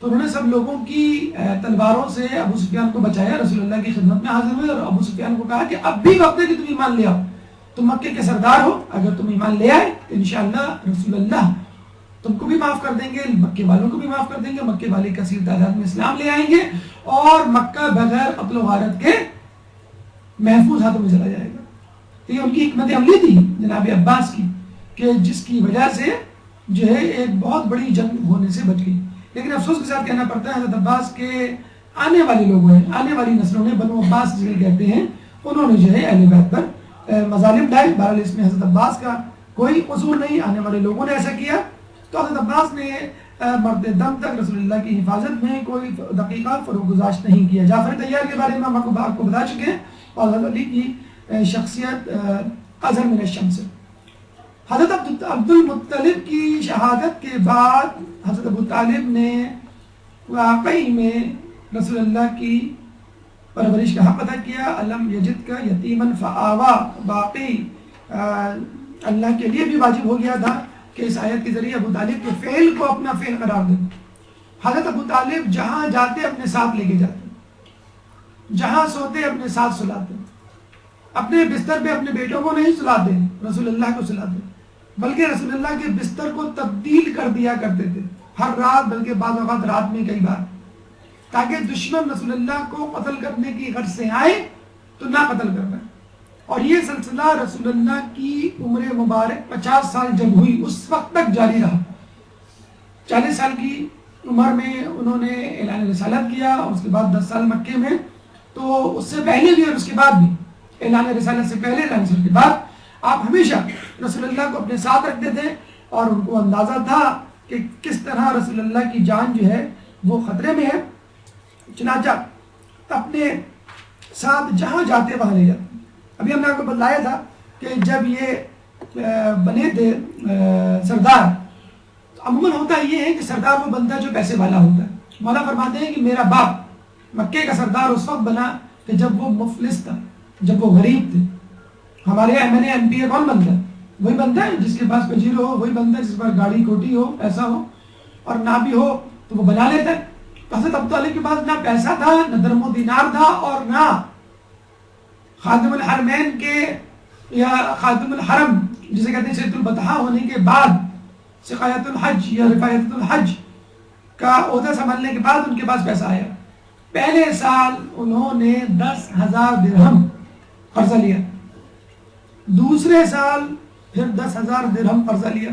تو انہوں نے سب لوگوں کی تلواروں سے ابو سفیان کو بچایا. رسول اللہ کی خدمت میں حاضر ہوئے اور ابو سفیان کو کہا کہ اب بھی وقت ہے کہ تم ایمان لے آؤ. تم مکے کے سردار ہو، اگر تم ایمان لے آئے تو انشاءاللہ رسول اللہ تم کو بھی معاف کر دیں گے، مکے والوں کو بھی معاف کر دیں گے. مکے والے کثیر تعداد میں اسلام لے آئیں گے اور مکہ بغیر قتل و غارت کے محفوظ ہاتھوں میں چلا جائے گا. یہ ان کی حکمت عملی تھی جناب عباس کی، کہ جس کی وجہ سے جو ہے ایک بہت بڑی جنگ ہونے سے بچ گئی. لیکن افسوس کے ساتھ کہنا پڑتا ہے حضرت عباس کے آنے والے لوگوں نے، آنے والی نسلوں نے، بنو عباس جسے کہتے ہیں، انہوں نے جو ہے اہل بیت پر مظالم لائے. بہرحال اس میں حضرت عباس کا کوئی قصور نہیں, آنے والے لوگوں نے ایسا کیا. تو حضرت عباس نے مرد دم تک رسول اللہ کی حفاظت میں کوئی دقیقہ فروگزاشت نہیں کیا. جعفر طیار کے بارے میں ہم آپ کو بتا چکے ہیں, اور حضرت علی کی شخصیت اظہر من الشمس. حضرت عبد المطلب کی شہادت کے بعد حضرت ابو طالب نے واقعی میں رسول اللہ کی پرورش کا حق ادا کیا. علم یجد کا یتیمن فآوا, باقی اللہ کے لیے بھی واجب ہو گیا تھا کہ اس آیت کے ذریعے ابو طالب کے فعل کو اپنا فعل قرار دیں. حضرت ابو طالب جہاں جاتے اپنے ساتھ لے کے جاتے, جہاں سوتے اپنے ساتھ سلاتے, اپنے بستر پہ اپنے بیٹوں کو نہیں سلاتے, رسول اللہ کو سلاتے, بلکہ رسول اللہ کے بستر کو تبدیل کر دیا کرتے تھے ہر رات, بلکہ بعض اوقات رات میں کئی بار, تاکہ دشمن رسول اللہ کو قتل کرنے کی غرض سے آئے تو نہ قتل کر پائے. اور یہ سلسلہ رسول اللہ کی عمر مبارک 50 سال جب ہوئی اس وقت تک جاری رہا. 40 سال کی عمر میں انہوں نے اعلان رسالت کیا, اور اس کے بعد 10 سال مکے میں. تو اس سے پہلے بھی اور اس کے بعد بھی, اعلان رسالت سے پہلے, اعلان رسالت کے بعد, آپ ہمیشہ رسول اللہ کو اپنے ساتھ رکھتے تھے, اور ان کو اندازہ تھا کہ کس طرح رسول اللہ کی جان جو ہے وہ خطرے میں ہے. چنانچہ اپنے ساتھ جہاں جاتے وہاں لے جاتے. ابھی ہم نے آپ کو بتلایا تھا کہ جب یہ بنے تھے سردار, تو عموماً ہوتا یہ ہے کہ سردار وہ بندہ جو پیسے والا ہوتا ہے. مولا فرماتے ہیں کہ میرا باپ مکے کا سردار اس وقت بنا کہ جب وہ مفلس تھا, جب وہ غریب تھے. ہمارے ایم پی اے کون بنتا ہے؟ وہی بنتا ہے جس کے پاس پجیرو ہو, وہی بنتا ہے جس کے پاس گاڑی کوٹی ہو, ایسا ہو, اور نہ بھی ہو تو وہ بنا لیتا ہے. حضرت ابو طالب کے پاس نہ پیسہ تھا, نہ درم و دینار تھا, اور نہ خادم الحرمین کے یا خادم الحرم جسے کہتے ہیں سید البطحاء ہونے کے بعد سقایت الحج یا رفایت الحج کا عہدہ سنبھالنے کے بعد ان کے پاس پیسہ آیا. پہلے سال انہوں نے 10,000 درہم قرضہ لیا, دوسرے سال پھر 10,000 درہم قرضہ لیا.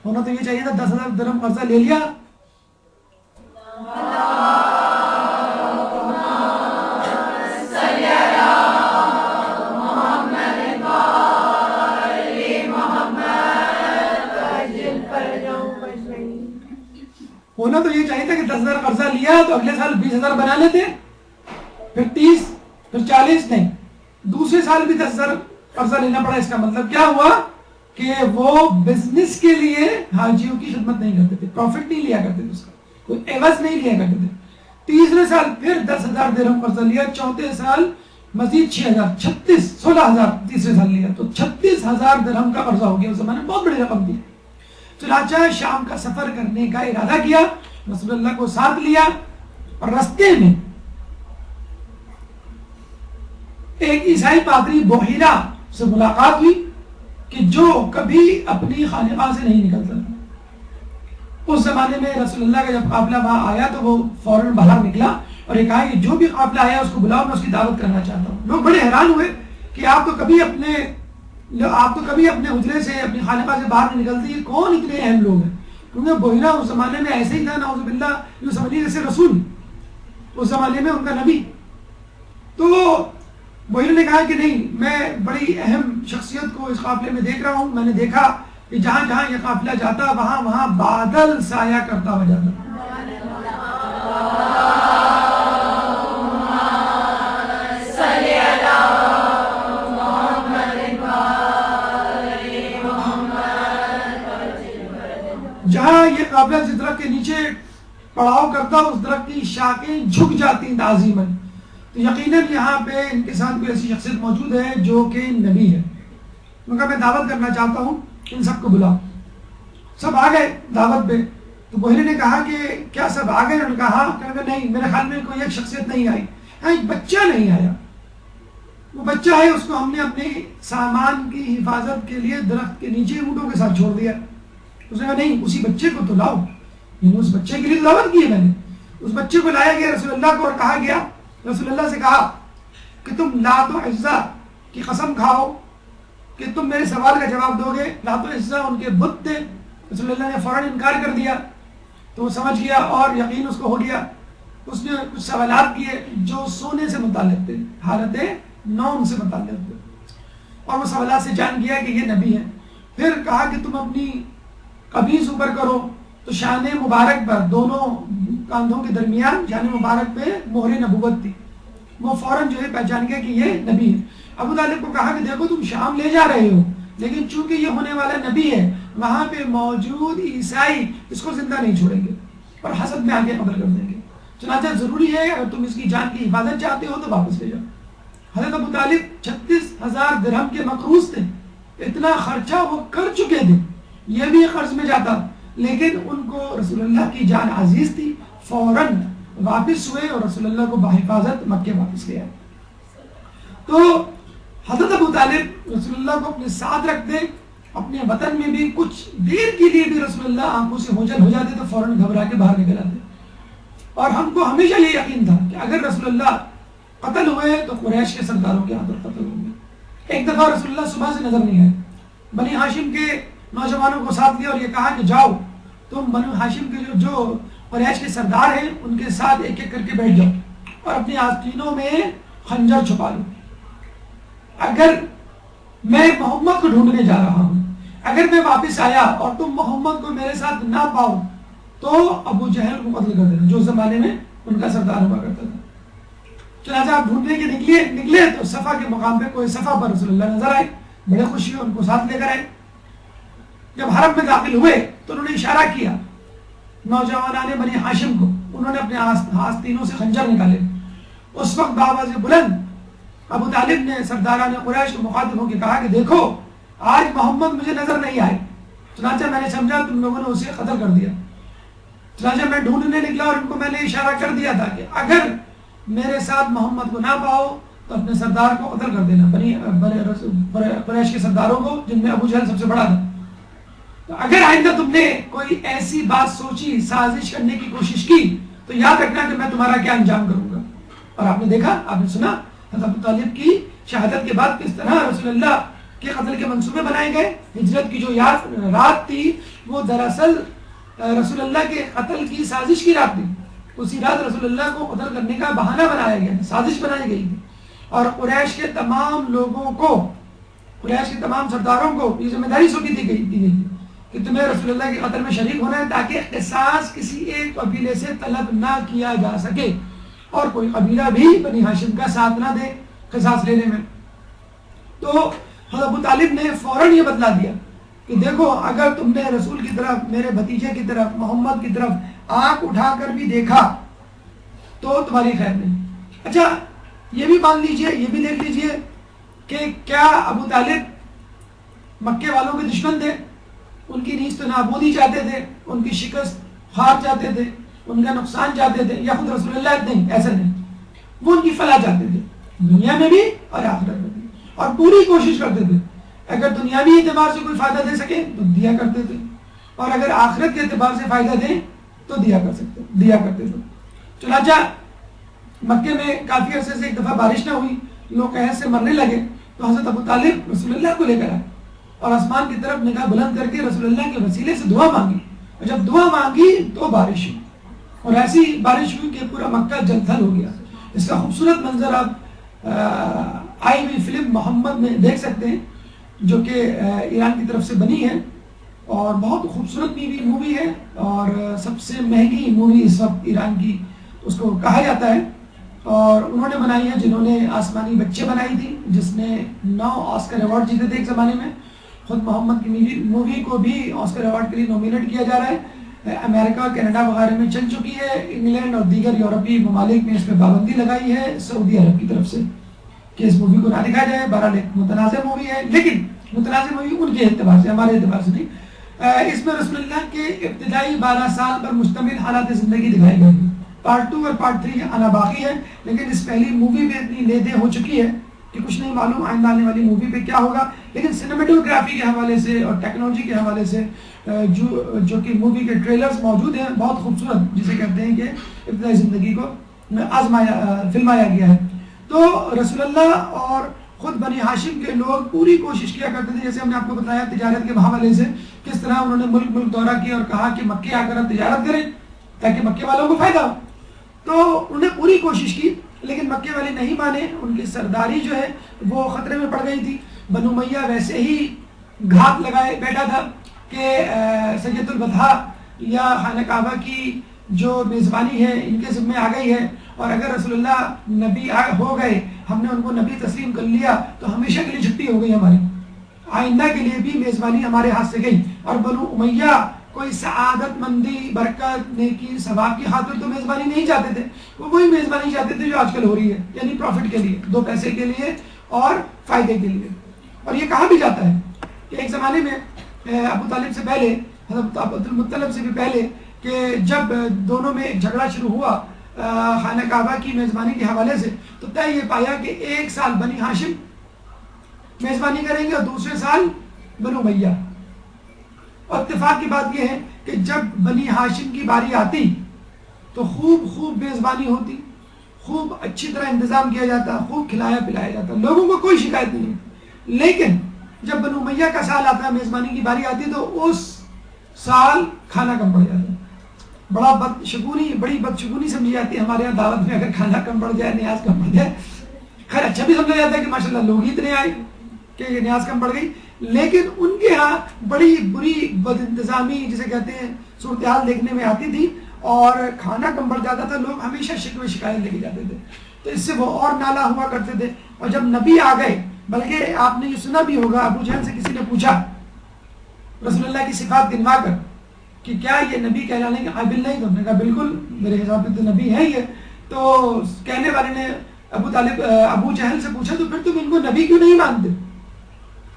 ہونا تو یہ چاہیے تھا 10,000 درہم قرضہ لے لیا, ہونا تو یہ چاہیے تھا کہ 10,000 قرضہ لیا تو اگلے سال 20,000 بنا لیتے, پھر 30, پھر 40, نہیں, دوسرے سال بھی 10,000 قرضہ لینا پڑا. اس کا مطلب کیا ہوا کہ وہ بزنس کے لیے حاجیوں کی خدمت نہیں کرتے تھے, پروفٹ نہیں لیا کرتے تھے, اس کا کوئی عوض نہیں لیا کرتے تھے. تیسرے سال پھر 10,000 درہم قرضہ لیا, چوتھے سال مزید 6,000, 16,000 تیسرے سال لیا, تو 36,000 درہم کا قرضہ ہو گیا. اس زمانے میں بہت بڑی رقم تھی. چنانچہ شام کا سفر کرنے کا ارادہ کیا, رسول اللہ کو ساتھ لیا, اور رستے میں ایک عیسائی پادری بحیرہ سے ملاقات ہوئی کہ جو کبھی اپنی خانقاہ سے نہیں نکلتا تھا. اس زمانے میں رسول اللہ کا جب قافلہ وہاں آیا تو وہ فوراً باہر نکلا اور یہ کہا کہ جو بھی قافلہ آیا اس کو بلاؤ, میں اس کی دعوت کرنا چاہتا ہوں. لوگ بڑے حیران ہوئے کہ آپ تو کبھی اپنے حجرے سے, اپنی خانقاہ سے باہر نہیں نکلتے, یہ کون اتنے اہم لوگ ہیں؟ کیونکہ بحیرہ اس زمانے میں ایسے ہی تھا, نعوذ باللہ, جو سمجھیے جیسے رسول اس زمانے میں ان کا نبی. تو بحیرہ نے کہا کہ نہیں, میں بڑی اہم شخصیت کو اس قافلے میں دیکھ رہا ہوں. میں نے دیکھا کہ جہاں جہاں یہ قافلہ جاتا وہاں وہاں بادل سایہ کرتا ہوا جاتا. جہاں یہ قافلہ جس درخت کے نیچے پڑاؤ کرتا اس درخت کی شاخیں جھک جاتی تعظیماً. تو یقیناً یہاں پہ ان کے ساتھ کوئی ایسی شخصیت موجود ہے جو کہ نبی ہے. مگر میں دعوت کرنا چاہتا ہوں, ان سب کو بلاؤ. سب آ گئے دعوت پہ. تو بحیرہ نے کہا کہ کیا سب آ گئے؟ انہوں نے کہا نہیں, میرے خیال میں کوئی ایک شخصیت نہیں آئی. ایک بچہ نہیں آیا. وہ بچہ ہے, اس کو ہم نے اپنے سامان کی حفاظت کے لیے درخت کے نیچے اونٹوں کے ساتھ چھوڑ دیا. اس نے کہا نہیں, اسی بچے کو تو لاؤ. یعنی اس بچے کے لیے دعوت کی ہے میں نے. اس بچے کو لایا گیا رسول اللہ کو, اور کہا گیا, رسول اللہ سے کہا کہ تم لات و عزا کی قسم کھاؤ کہ تم میرے سوال کا جواب دو گے. لات و عزا ان کے بت تھے. رسول اللہ نے فوراً انکار کر دیا. تو وہ سمجھ گیا اور یقین اس کو ہو گیا. اس نے کچھ سوالات کیے جو سونے سے متعلق تھے, حالت نوم سے متعلق تھے, اور وہ سوالات سے جان گیا کہ یہ نبی ہے. پھر کہا کہ تم اپنی قمیض اوپر کرو، تو شان مبارک پر دونوں کاندھوں کے درمیان شان مبارک پہ مہر نبوت تھی. وہ فوراً جو ہے پہچان گیا کہ یہ نبی ہے. ابو طالب کو کہا کہ دیکھو تم شام لے جا رہے ہو، لیکن چونکہ یہ ہونے والا نبی ہے، وہاں پہ موجود عیسائی اس کو زندہ نہیں چھوڑیں گے اور حسد میں آگے قتل کر دیں گے. چنانچہ ضروری ہے اگر تم اس کی جان کی حفاظت چاہتے ہو تو واپس لے جاؤ. حضرت ابو طالب 36,000 درہم کے مقروض تھے. اتنا خرچہ وہ کر چکے تھے، یہ بھی قرض میں جاتا، لیکن ان کو رسول اللہ کی جان عزیز تھی. فوراً واپس ہوئے اور رسول اللہ کو بحفاظت مکے واپس لے آئے. تو حضرت ابو طالب رسول اللہ کو اپنے ساتھ رکھتے، اپنے وطن میں بھی کچھ دیر کے لیے بھی رسول اللہ آنکھوں سے اوجھل ہو جاتے تو فوراً گھبرا کے باہر نکل آتے. اور ہم کو ہمیشہ یہ یقین تھا کہ اگر رسول اللہ قتل ہوئے تو قریش کے سرداروں کے ہاتھوں قتل ہوں گے. ایک دفعہ رسول اللہ صبح سے نظر نہیں آئے. بنی ہاشم کے نوجوانوں کو ساتھ لیا اور یہ کہا کہ جاؤ تم بنی ہاشم کے جو قریش کے سردار ہیں ان کے ساتھ ایک ایک کر کے بیٹھ جاؤ اور اپنی آستینوں میں خنجر چھپا لو. اگر میں محمد کو ڈھونڈنے جا رہا ہوں، اگر میں واپس آیا اور تم محمد کو میرے ساتھ نہ پاؤ تو ابو جہل کو قتل کر دینا، جو زمانے میں ان کا سردار ہوا کرتا تھا. چنانچہ آپ ڈھونڈنے کے نکلے تو صفا کے مقام پہ کوئی صفا پر رسول اللہ نظر آئے. بڑے خوشی ان کو ساتھ لے کر آئے. جب حرم میں داخل ہوئے تو انہوں نے اشارہ کیا نوجوانان بنی ہاشم کو. انہوں نے اپنے آستینوں سے خنجر نکالے. اس وقت بآواز بلند ابو طالب نے سرداران قریش کو مخاطب ہو کے کہا کہ دیکھو آج محمد مجھے نظر نہیں آئے، چنانچہ میں نے سمجھا تم لوگوں نے اسے قتل کر دیا. چنانچہ میں ڈھونڈنے نکلا اور ان کو میں نے اشارہ کر دیا تھا کہ اگر میرے ساتھ محمد کو نہ پاؤ تو اپنے سردار کو قتل کر دینا، قریش کے سرداروں کو جن میں ابو جہل سب سے بڑا تھا. تو اگر آئندہ تم نے کوئی ایسی بات سوچی، سازش کرنے کی کوشش کی تو یاد رکھنا کہ میں تمہارا کیا انجام کروں گا. اور آپ نے دیکھا، آپ نے سنا حضرت ابو طالب کی شہادت کے بعد کس طرح رسول اللہ کے قتل کے منصوبے بنائے گئے. ہجرت کی جو رات تھی وہ دراصل رسول اللہ کے قتل کی سازش کی رات تھی. اسی رات رسول اللہ کو قتل کرنے کا بہانہ بنایا گیا، سازش بنائی گئی تھی. اور قریش کے تمام لوگوں کو، قریش کے تمام سرداروں کو یہ ذمہ داری سونپی دی گئی تھی کہ تمہیں رسول اللہ کے قتل میں شریک ہونا ہے تاکہ قصاص کسی ایک قبیلے سے طلب نہ کیا جا سکے اور کوئی قبیلہ بھی بنی ہاشم کا ساتھ نہ دے قصاص لینے میں. تو حضرت ابو طالب نے فوراً یہ بدلا دیا کہ دیکھو اگر تم نے رسول کی طرف، میرے بھتیجے کی طرف، محمد کی طرف آنکھ اٹھا کر بھی دیکھا تو تمہاری خیر نہیں. اچھا یہ بھی مان لیجئے، یہ بھی دیکھ لیجئے کہ کیا ابو طالب مکے والوں کے دشمن تھے؟ ان کی نیست و نابودی چاہتے تھے، ان کی شکست خوار چاہتے تھے، ان کا نقصان چاہتے تھے، یا خود رسول اللہ نہیں؟ ایسا نہیں، وہ ان کی فلاح چاہتے تھے، دنیا میں بھی اور آخرت میں بھی، اور پوری کوشش کرتے تھے. اگر دنیاوی اعتبار سے کوئی فائدہ دے سکے تو دیا کرتے تھے، اور اگر آخرت کے اعتبار سے فائدہ دیں تو دیا کرتے تھے. چنانچہ مکے میں کافی عرصے سے ایک دفعہ بارش نہ ہوئی، لوگ قحط سے مرنے لگے، تو حضرت ابو طالب رسول اللہ کو لے کر آئے اور آسمان کی طرف نگاہ بلند کر کے رسول اللہ کے وسیلے سے دعا مانگی. اور جب دعا مانگی تو بارش ہوئی، اور ایسی بارش ہوئی کہ پورا مکہ جل تھل ہو گیا. اس کا خوبصورت منظر آپ آئی ہوئی فلم محمد میں دیکھ سکتے ہیں، جو کہ ایران کی طرف سے بنی ہے اور بہت خوبصورت مووی ہے اور سب سے مہنگی مووی اس وقت ایران کی اس کو کہا جاتا ہے. اور انہوں نے بنائی ہے جنہوں نے آسمانی بچے بنائی تھی، جس نے 9 آسکر ایوارڈ جیتے تھے ایک زمانے میں. خود محمد کی مووی کو بھی آسکر ایوارڈ کے لیے نومینیٹ کیا جا رہا ہے. امریکہ، کینیڈا وغیرہ میں چل چکی ہے. انگلینڈ اور دیگر یورپی ممالک میں اس پہ پابندی لگائی ہے سعودی عرب کی طرف سے کہ اس مووی کو نہ دکھایا جائے. بہرحال ایک متنازع مووی ہے، لیکن متنازع مووی ان کے اعتبار سے، ہمارے اعتبار سے نہیں. اس میں رسول اللہ کے ابتدائی 12 سال پر مشتمل حالات زندگی دکھائی گئی. پارٹ 2 اور پارٹ 3 آنا باقی ہے، لیکن اس پہلی مووی میں اتنی لے دے ہو چکی ہے کہ کچھ نہیں معلوم آئندہ آنے والی مووی پہ کیا ہوگا. لیکن سینیمیٹوگرافی کے حوالے سے اور ٹیکنالوجی کے حوالے سے جو کہ مووی کے ٹریلرز موجود ہیں، بہت خوبصورت، جسے کہتے ہیں کہ ابتدائی زندگی کو فلمایا گیا ہے. تو رسول اللہ اور خود بنی ہاشم کے لوگ پوری کوشش کیا کرتے تھے، جیسے ہم نے آپ کو بتایا تجارت کے حوالے سے کس طرح انہوں نے ملک دورہ کیا اور کہا کہ مکے آ کر اب تجارت کریں تاکہ مکے والوں کو فائدہ ہو. تو انہوں نے پوری کوشش کی، لیکن مکے والے نہیں مانے. ان کی سرداری جو ہے وہ خطرے میں پڑ گئی تھی. بنو امیہ ویسے ہی گھات لگائے بیٹھا تھا کہ سید البطحاء یا خانہ کعبہ کی جو میزبانی ہے ان کے ذمہ آ گئی ہے، اور اگر رسول اللہ نبی ہو گئے، ہم نے ان کو نبی تسلیم کر لیا تو ہمیشہ کے لیے چھٹی ہو گئی ہماری، آئندہ کے لیے بھی میزبانی ہمارے ہاتھ سے گئی۔ اور بنو امیہ کوئی سعادت مندی، برکت، نیکی، ثواب کی خاطر تو میزبانی نہیں چاہتے تھے، وہ وہی میزبانی چاہتے تھے جو آج کل ہو رہی ہے، یعنی پروفٹ کے لیے، 2 پیسے کے لیے اور فائدے کے لیے۔ اور یہ کہا بھی جاتا ہے کہ ایک زمانے میں ابو طالب سے پہلے، حضرت عبد المطلب سے بھی پہلے، کہ جب دونوں میں ایک جھگڑا شروع ہوا خانہ کعبہ کی میزبانی کے حوالے سے، تو طے یہ پایا کہ 1 سال بنی ہاشم میزبانی کریں گے اور دوسرے سال بنو امیہ۔ اور اتفاق کی بات یہ ہے کہ جب بنی ہاشم کی باری آتی تو خوب میزبانی ہوتی، خوب اچھی طرح انتظام کیا جاتا، خوب کھلایا پلایا جاتا، لوگوں کو کوئی شکایت نہیں۔ لیکن جب بنو امیہ کا سال آتا ہے، میزبانی کی باری آتی تو اس سال کھانا کم پڑ جاتا ہے۔ بڑی بدشگونی سمجھی جاتی ہے ہمارے یہاں دعوت میں، اگر کھانا کم پڑ جائے، نیاز کم پڑ جائے۔ خیر اچھا بھی سمجھا جاتا ہے کہ ماشاءاللہ لوگ ہی اتنے آئے کہ نیاز کم پڑ گئی، لیکن ان کے ہاں بڑی بری بد انتظامی جسے کہتے ہیں صورتحال دیکھنے میں آتی تھی، اور کھانا کم پڑ جاتا تھا، لوگ ہمیشہ شکوے شکایت لے کے جاتے تھے، تو اس سے وہ اور نالا ہوا کرتے تھے۔ اور جب نبی آ گئے، بلکہ آپ نے یہ سنا بھی ہوگا، ابو جہل سے کسی نے پوچھا رسول اللہ کی صفات گنوا کر کہ کیا یہ نبی کہلانے کے قابل نہیں؟ تو ہم نے کہا بالکل، میرے حساب سے تو نبی ہے یہ۔ تو کہنے والے نے ابو جہل سے پوچھا تو پھر تم ان کو نبی کیوں نہیں مانتے؟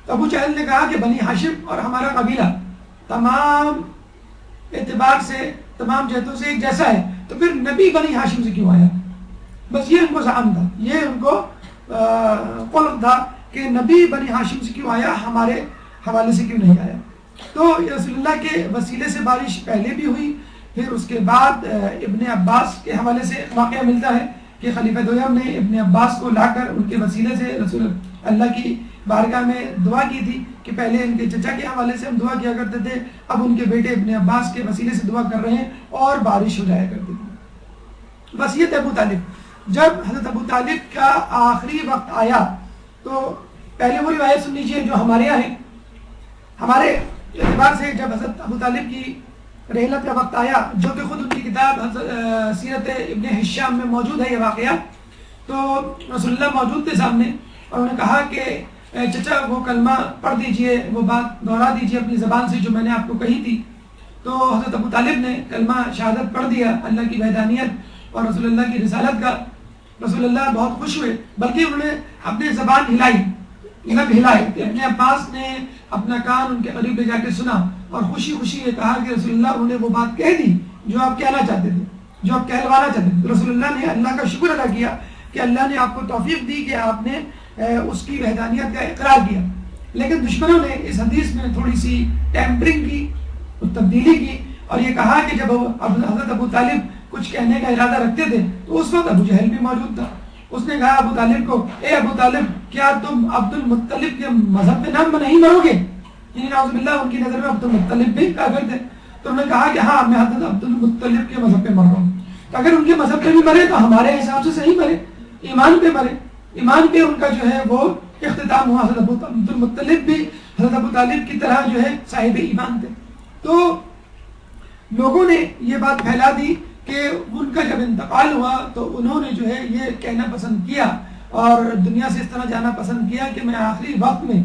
تو ابو جہل نے کہا کہ بنی ہاشم اور ہمارا قبیلہ تمام اعتبار سے، تمام جہتوں سے ایک جیسا ہے، تو پھر نبی بنی ہاشم سے کیوں آیا؟ بس یہ ان کو زعم تھا، یہ ان کو قلق تھا کہ نبی بنی ہاشم سے کیوں آیا، ہمارے حوالے سے کیوں نہیں آیا۔ تو رسول اللہ کے وسیلے سے بارش پہلے بھی ہوئی، پھر اس کے بعد ابن عباس کے حوالے سے واقعہ ملتا ہے کہ خلیفہ دویم نے ابن عباس کو لا کر ان کے وسیلے سے رسول اللہ کی بارگاہ میں دعا کی تھی کہ پہلے ان کے چچا کے حوالے سے ہم دعا کیا کرتے تھے، اب ان کے بیٹے ابن عباس کے وسیلے سے دعا کر رہے ہیں اور بارش ہو جایا کرتی تھی۔ وصیت ابو طالب، جب حضرت ابو طالب کا آخری وقت آیا تو پہلے وہ روایت سن لیجیے جو ہمارے یہاں ہے۔ ہمارے اعتبار سے جب حضرت ابو طالب کی رحلت کا وقت آیا، جو کہ خود ان کی کتاب سیرت ابن ہشام میں موجود ہے یہ واقعہ، تو رسول اللہ موجود تھے سامنے، اور انہوں نے کہا کہ چچا وہ کلمہ پڑھ دیجئے، وہ بات دہرا دیجئے اپنی زبان سے جو میں نے آپ کو کہی تھی۔ تو حضرت ابو طالب نے کلمہ شہادت پڑھ دیا، اللہ کی وحدانیت اور رسول اللہ کی رسالت کا۔ رسول اللہ بہت خوش ہوئے، بلکہ انہوں نے اپنی زبان ہلائی، لب ہلائے کہ ابن عباس نے اپنا کان ان کے قریب لے جا کے سنا، اور خوشی خوشی یہ کہا کہ رسول اللہ انہوں نے وہ بات کہہ دی جو آپ کہنا چاہتے تھے، جو آپ کہلوانا چاہتے تھے۔ رسول اللہ نے اللہ کا شکر ادا کیا کہ اللہ نے آپ کو توفیق دی کہ آپ نے اس کی وحدانیت کا اقرار کیا۔ لیکن دشمنوں نے اس حدیث میں تھوڑی سی ٹیمپرنگ کی، تبدیلی کی، اور یہ کہا کہ جب حضرت ابو طالب کچھ کہنے کا ارادہ رکھتے تھے تو اس وقت ابو جہل بھی موجود تھا۔ اس نے کہا ابو طالب کو، اے ابو طالب کیا تم عبد المطلب کے مذہب پہ نام نہیں مرو گے؟ یعنی نعوذ باللہ ان کی نظر میں عبد المطلب بھی کافر تھے۔ تو انہوں نے کہا کہ ہاں میں حضرت عبد المطلب کے مذہب پہ مر رہا ہوں۔ تو اگر ان کے مذہب پہ بھی مرے تو ہمارے حساب سے صحیح مرے، ایمان پہ مرے، ایمان پہ ان کا جو ہے وہ اختتام ہوا۔ حضرت عبد المطلب بھی حضرت ابو طالب کی طرح جو ہے صاحب ایمان تھے۔ تو لوگوں نے یہ بات پھیلا دی کہ ان کا جب انتقال ہوا تو انہوں نے جو ہے یہ کہنا پسند کیا اور دنیا سے اس طرح جانا پسند کیا کہ میں آخری وقت میں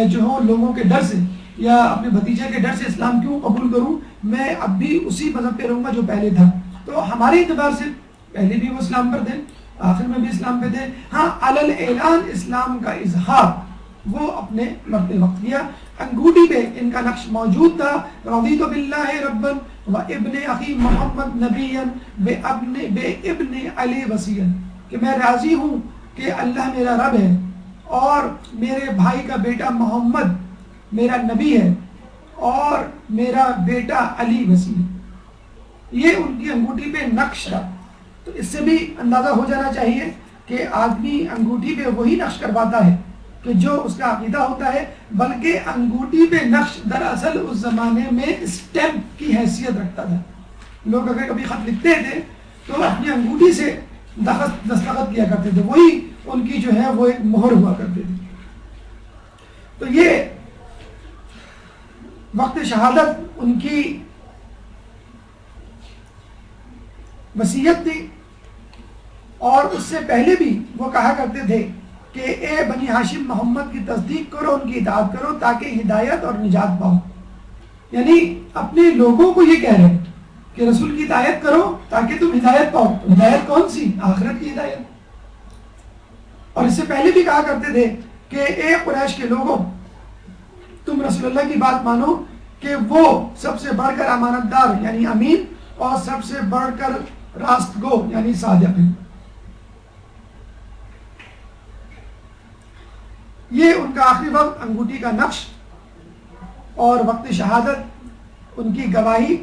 جو ہوں لوگوں کے ڈر سے یا اپنے بھتیجے کے ڈر سے اسلام کیوں قبول کروں، میں اب بھی اسی مذہب پہ رہوں گا جو پہلے تھا۔ تو ہمارے اعتبار سے پہلے بھی وہ اسلام پر تھے، آخر میں بھی اسلام پہ تھے۔ ہاں علل اعلان اسلام کا اظہار وہ اپنے مرتے وقت کیا۔ انگوٹھی پہ ان کا نقش موجود تھا، رضیت باللہ ربا و ابن اخی محمد نبیا بے ابن علی وسیا، کہ میں راضی ہوں کہ اللہ میرا رب ہے اور میرے بھائی کا بیٹا محمد میرا نبی ہے اور میرا بیٹا علی وسی ہے۔ یہ ان کی انگوٹھی پہ نقش تھا۔ تو اس سے بھی اندازہ ہو جانا چاہیے کہ آدمی انگوٹھی پہ وہی نقش کرواتا ہے کہ جو اس کا عقیدہ ہوتا ہے، بلکہ انگوٹھی پہ نقش دراصل اس زمانے میں اسٹیمپ کی حیثیت رکھتا تھا۔ لوگ اگر کبھی خط لکھتے تھے تو اپنی انگوٹھی سے دستخط کیا کرتے تھے، وہی ان کی جو ہے وہ ایک مہر ہوا کرتے تھے۔ تو یہ وقت شہادت ان کی وصیت تھی، اور اس سے پہلے بھی وہ کہا کرتے تھے کہ اے بنی ہاشم محمد کی تصدیق کرو، ان کی اطاعت کرو تاکہ ہدایت اور نجات پاؤ. یعنی اپنے لوگوں کو یہ کہہ رہے ہیں کہ رسول کی اطاعت کرو تاکہ تم ہدایت پاؤ. تو ہدایت کون سی؟ آخرت کی ہدایت. اور اس سے پہلے بھی کہا کرتے تھے کہ اے قریش کے لوگوں، تم رسول اللہ کی بات مانو کہ وہ سب سے بڑھ کر امانت دار یعنی امین، اور سب سے بڑھ کر راست گو یعنی صادق ہیں. یہ ان کا آخری وقت، انگوٹھی کا نقش اور وقت شہادت، ان کی گواہی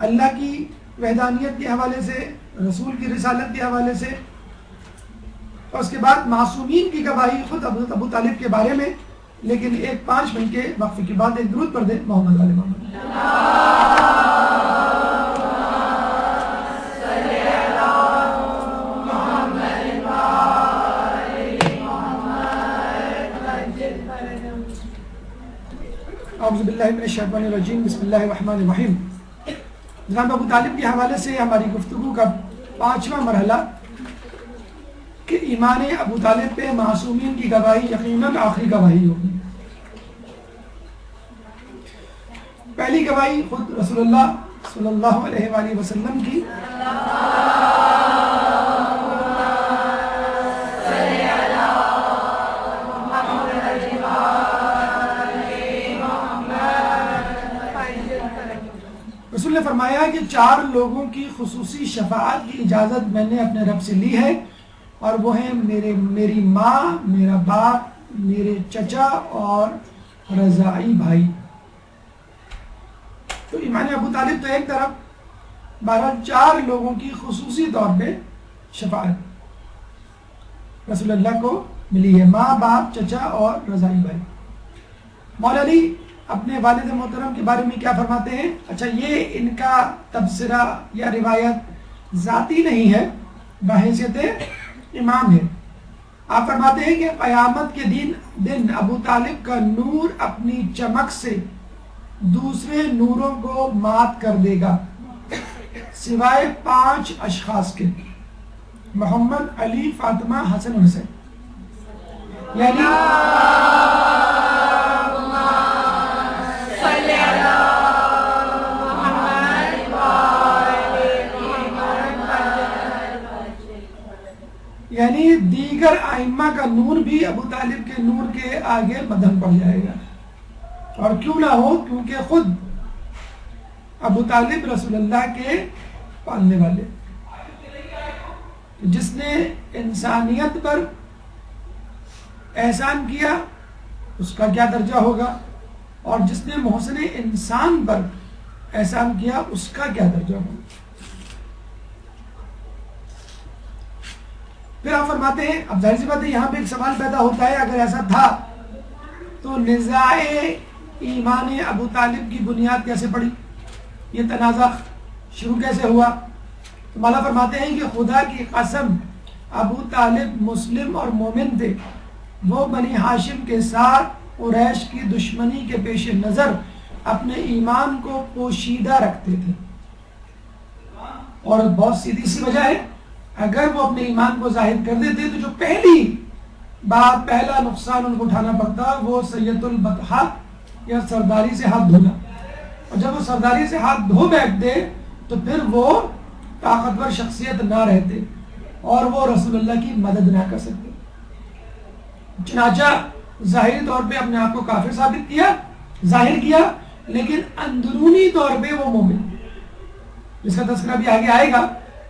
اللہ کی وحدانیت کے حوالے سے، رسول کی رسالت کے حوالے سے، اور اس کے بعد معصومین کی گواہی خود ابو طالب کے بارے میں. لیکن ایک 5 منٹ کے وقفے کے بعد ایک درود پڑھ دیں محمد علیہ محمد. اعوذ باللہ من الشیطان الرجیم، بسم اللہ الرحمن الرحیم. جناب ابو طالب کے حوالے سے ہماری گفتگو کا 5واں مرحلہ کہ ایمان ابو طالب پہ معصومین کی گواہی یقیناً آخری گواہی ہوگی. پہلی گواہی خود رسول اللہ صلی اللہ علیہ وآلہ وسلم کی، رسول نے فرمایا کہ 4 لوگوں کی خصوصی شفاعت کی اجازت میں نے اپنے رب سے لی ہے، اور وہ ہیں میری ماں، میرا باپ، میرے چچا اور رضاعی بھائی. تو ایمان ابو طالب تو ایک طرف، 4 لوگوں کی خصوصی طور پہ شفاعت رسول اللہ کو ملی ہے، ماں، باپ، چچا اور رضاعی بھائی. مولا علی اپنے والد محترم کے بارے میں کیا فرماتے ہیں؟ اچھا، یہ ان کا تبصرہ یا روایت ذاتی نہیں ہے، بحیثیت امام ہے. آپ فرماتے ہیں کہ قیامت کے دن ابو طالب کا نور اپنی چمک سے دوسرے نوروں کو مات کر دے گا سوائے 5 اشخاص کے: محمد، علی، فاطمہ، حسن، حسین. یعنی دیگر ائمہ کا نور بھی ابو طالب کے نور کے آگے مدھم پڑ جائے گا. اور کیوں نہ ہو، کیونکہ خود ابو طالب رسول اللہ کے پالنے والے، جس نے انسانیت پر احسان کیا اس کا کیا درجہ ہوگا، اور جس نے محسن انسان پر احسان کیا اس کا کیا درجہ ہوگا. پھر آپ فرماتے ہیں، اب ظاہر سی بات ہے یہاں پہ ایک سوال پیدا ہوتا ہے، اگر ایسا تھا تو نزاع ایمان ابو طالب کی بنیاد کیسے پڑی، یہ تنازع شروع کیسے ہوا؟ تو مولا فرماتے ہیں کہ خدا کی قسم ابو طالب مسلم اور مومن تھے، وہ بنی ہاشم کے ساتھ قریش کی دشمنی کے پیش نظر اپنے ایمان کو پوشیدہ رکھتے تھے. اور بہت سیدھی سی وجہ ہے، اگر وہ اپنے ایمان کو ظاہر کر دیتے تو جو پہلی بات، پہلا نقصان ان کو اٹھانا پڑتا وہ سید البطحہ یا سرداری سے ہاتھ دھونا. اور جب وہ سرداری سے ہاتھ دھو بیٹھتے تو پھر وہ طاقتور شخصیت نہ رہتے اور وہ رسول اللہ کی مدد نہ کر سکتے. چنانچہ ظاہری طور پہ اپنے آپ کو کافر ثابت کیا، ظاہر کیا، لیکن اندرونی طور پہ وہ مومن، جس کا تذکرہ بھی آگے آئے گا